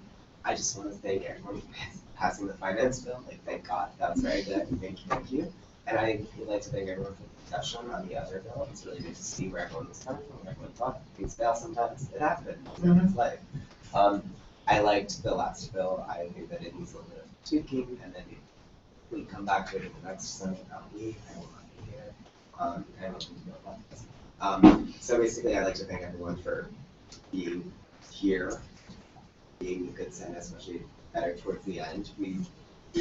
I just want to thank everyone for passing the finance bill. Like thank God, that was very good. Thank you. And I would like to thank everyone for the discussion on the other bill. It's really good to see where everyone was coming from, where everyone thought. Things fail sometimes. It happens. It's life. I liked the last bill. I think that it needs a little bit of tweaking, and then we come back to it in the next Senate week. I will not be here. And I'll be about this. So basically, I'd like to thank everyone for being here, being a good Senate, especially better towards the end.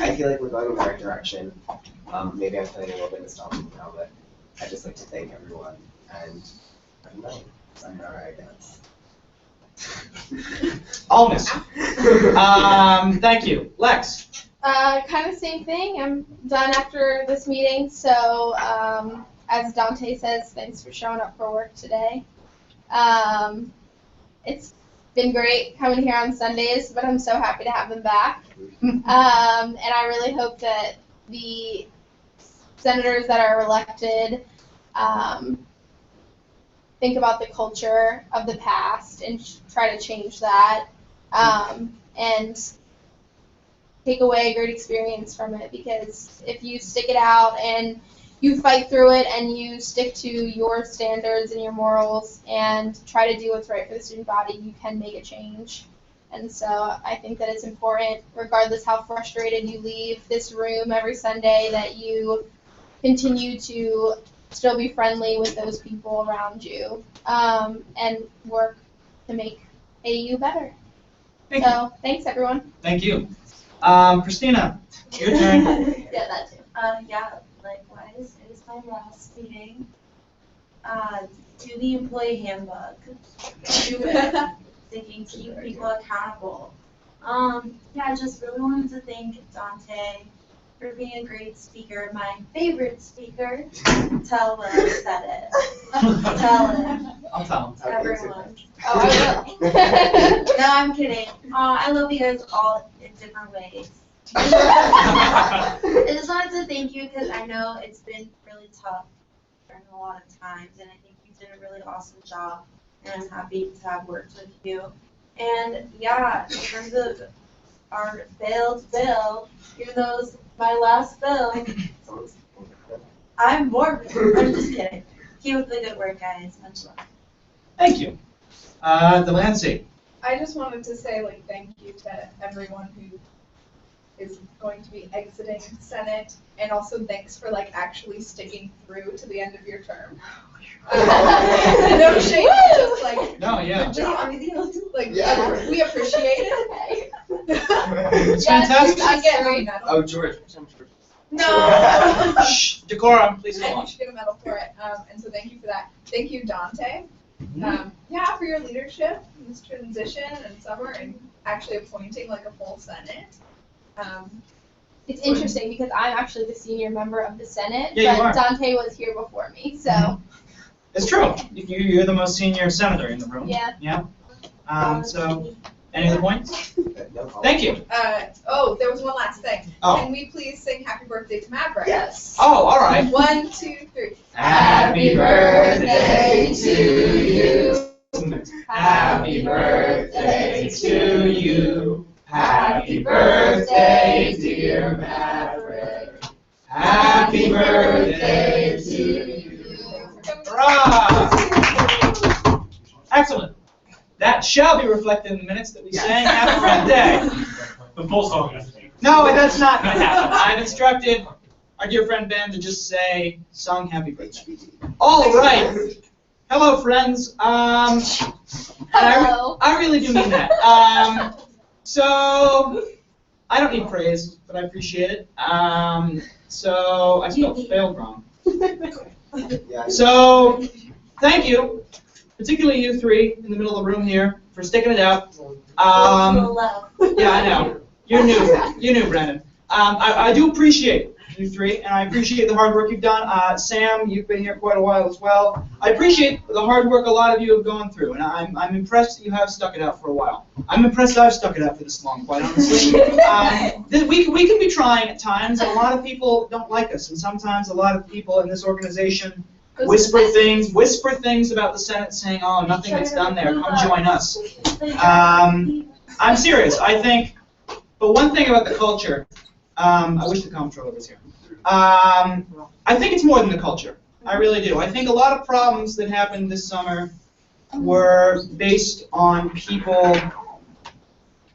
I feel like we're going in the right direction. Maybe I'm feeling a little bit nostalgic now, but I'd just like to thank everyone. And I don't know, I'm all right, I guess. Almost. Thank you, Lex. Kind of same thing. I'm done after this meeting, so as Dante says, thanks for showing up for work today. It's been great coming here on Sundays, but I'm so happy to have them back. And I really hope that the senators that are elected think about the culture of the past and try to change that, and take away a great experience from it, because if you stick it out and you fight through it and you stick to your standards and your morals and try to do what's right for the student body, you can make a change. And so I think that it's important, regardless how frustrated you leave this room every Sunday, that you continue to still be friendly with those people around you, and work to make AU better. Thank So, thanks everyone. Thank you. Christina, your turn. Yeah, that too. Yeah, likewise, it is my last meeting. Do the employee handbook. Do it. Thinking keep people accountable. Yeah, I just really wanted to thank Dante for being a great speaker, my favorite speaker. Tell them I said it. Tell him. I'll tell him. Everyone. Oh, I will. No, I'm kidding. I love you guys all in different ways. I just wanted to thank you because I know it's been really tough during a lot of times, and I think you did a really awesome job, and I'm happy to have worked with you. And yeah, in terms of our failed bill, even though it was my last bill, I'm morbid. I'm just kidding. Keep up the good work, guys. Much love. Thank you. Delancey. I just wanted to say, thank you to everyone who is going to be exiting Senate, and also thanks for, actually sticking through to the end of your term. No shame, just, No, yeah. good job. We appreciate it. It's fantastic. I get a medal. Oh, George. No. Shh, decorum, please go And on. you should get a medal for it, and so thank you for that. Thank you, Dante. For your leadership in this transition and summer, and actually appointing a full Senate. It's interesting because I'm actually the senior member of the Senate, Yeah, you but are. Dante was here before me, so. It's true. You're the most senior senator in the room. Yeah. Yeah. So, any other points? No problem. Thank you. There was one last thing. Oh. Can we please sing Happy Birthday to Maverick? Yes. Oh, all right. 1, 2, 3. Happy birthday to you. Happy birthday to you. Happy birthday, dear Maverick. Happy birthday to you. Hurrah! Excellent. That shall be reflected in the minutes that we sang Happy Birthday. The full song has to be. No, that's not going to happen. I've instructed our dear friend Ben to just say, sung Happy Birthday. All right. Hello, friends. Hello. I really do mean that. So, I don't need praise, but I appreciate it. So, I spelled failed wrong. Yeah. So, thank you, particularly you three in the middle of the room here, for sticking it out. Yeah, I know. You're new, Brandon. I do appreciate you three, and I appreciate the hard work you've done. Sam, you've been here quite a while as well. I appreciate the hard work a lot of you have gone through, and I'm impressed that you have stuck it out for a while. I'm impressed I've stuck it out for this long, quite honestly. We can be trying at times, and a lot of people don't like us, and sometimes a lot of people in this organization whisper things about the Senate, saying, "Oh, nothing gets done there. Come join us." I'm serious. I think, but one thing about the culture, I wish the comptroller was here. I think it's more than the culture. I really do. I think a lot of problems that happened this summer were based on people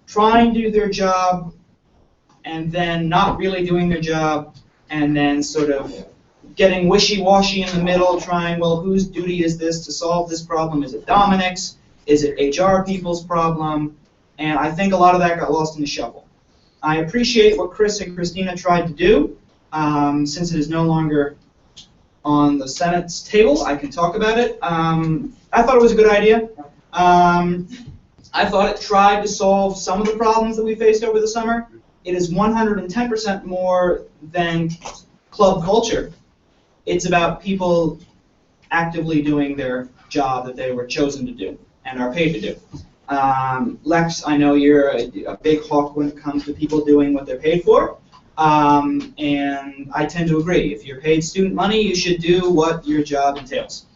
trying to do their job and then not really doing their job, and then sort of getting wishy-washy in the middle, trying, well, whose duty is this to solve this problem? Is it Dominic's? Is it HR people's problem? And I think a lot of that got lost in the shuffle. I appreciate what Chris and Christina tried to do. Since it is no longer on the Senate's table, I can talk about it. I thought it was a good idea. I thought it tried to solve some of the problems that we faced over the summer. It is 110% more than club culture. It's about people actively doing their job that they were chosen to do and are paid to do. Lex, I know you're a big hawk when it comes to people doing what they're paid for, and I tend to agree. If you're paid student money, you should do what your job entails.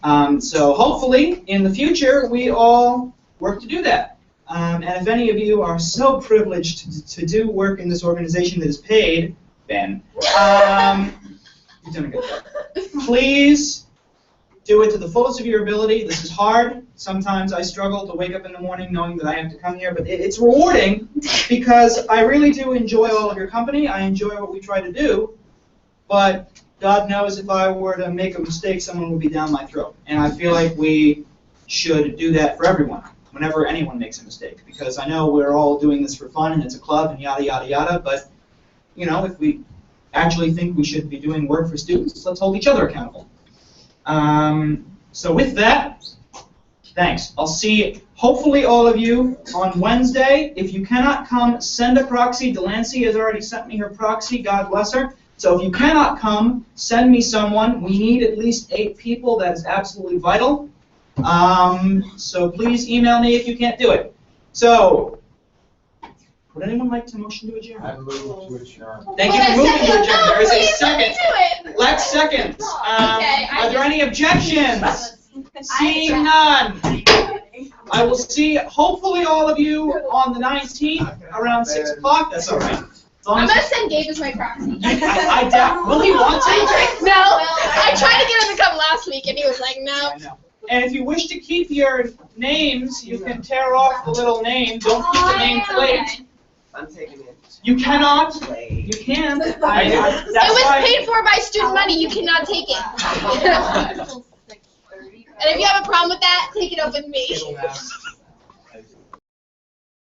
So hopefully, in the future, we all work to do that. And if any of you are so privileged to do work in this organization that is paid, Ben, you've done a good job. Please do it to the fullest of your ability. This is hard. Sometimes I struggle to wake up in the morning knowing that I have to come here, but it's rewarding because I really do enjoy all of your company. I enjoy what we try to do, but God knows if I were to make a mistake, someone would be down my throat. And I feel like we should do that for everyone. whenever anyone makes a mistake, because I know we're all doing this for fun and it's a club and yada yada yada, but if we actually think we should be doing work for students, let's hold each other accountable. So with that, thanks. I'll see hopefully all of you on Wednesday. If you cannot come, send a proxy. Delancey has already sent me her proxy, God bless her. So if you cannot come, send me someone. We need at least 8 people. That is absolutely vital. So please email me if you can't do it. So, would anyone like to motion to adjourn? I move to adjourn. Thank you for moving to adjourn. There is a second. Do it. Let's seconds. Okay, Are there any objections? Seeing none. I will see hopefully all of you on the 19th around 6 o'clock. That's all right. I'm gonna send Gabe as my proxy. I doubt. Will he want to? No. I tried to get him to come last week, and he was like, no. I know. And if you wish to keep your names, you can tear off the little name. Don't keep the name plate. I'm taking it. You cannot. You can. It was paid for by student money. You cannot take it. And if you have a problem with that, take it up with me.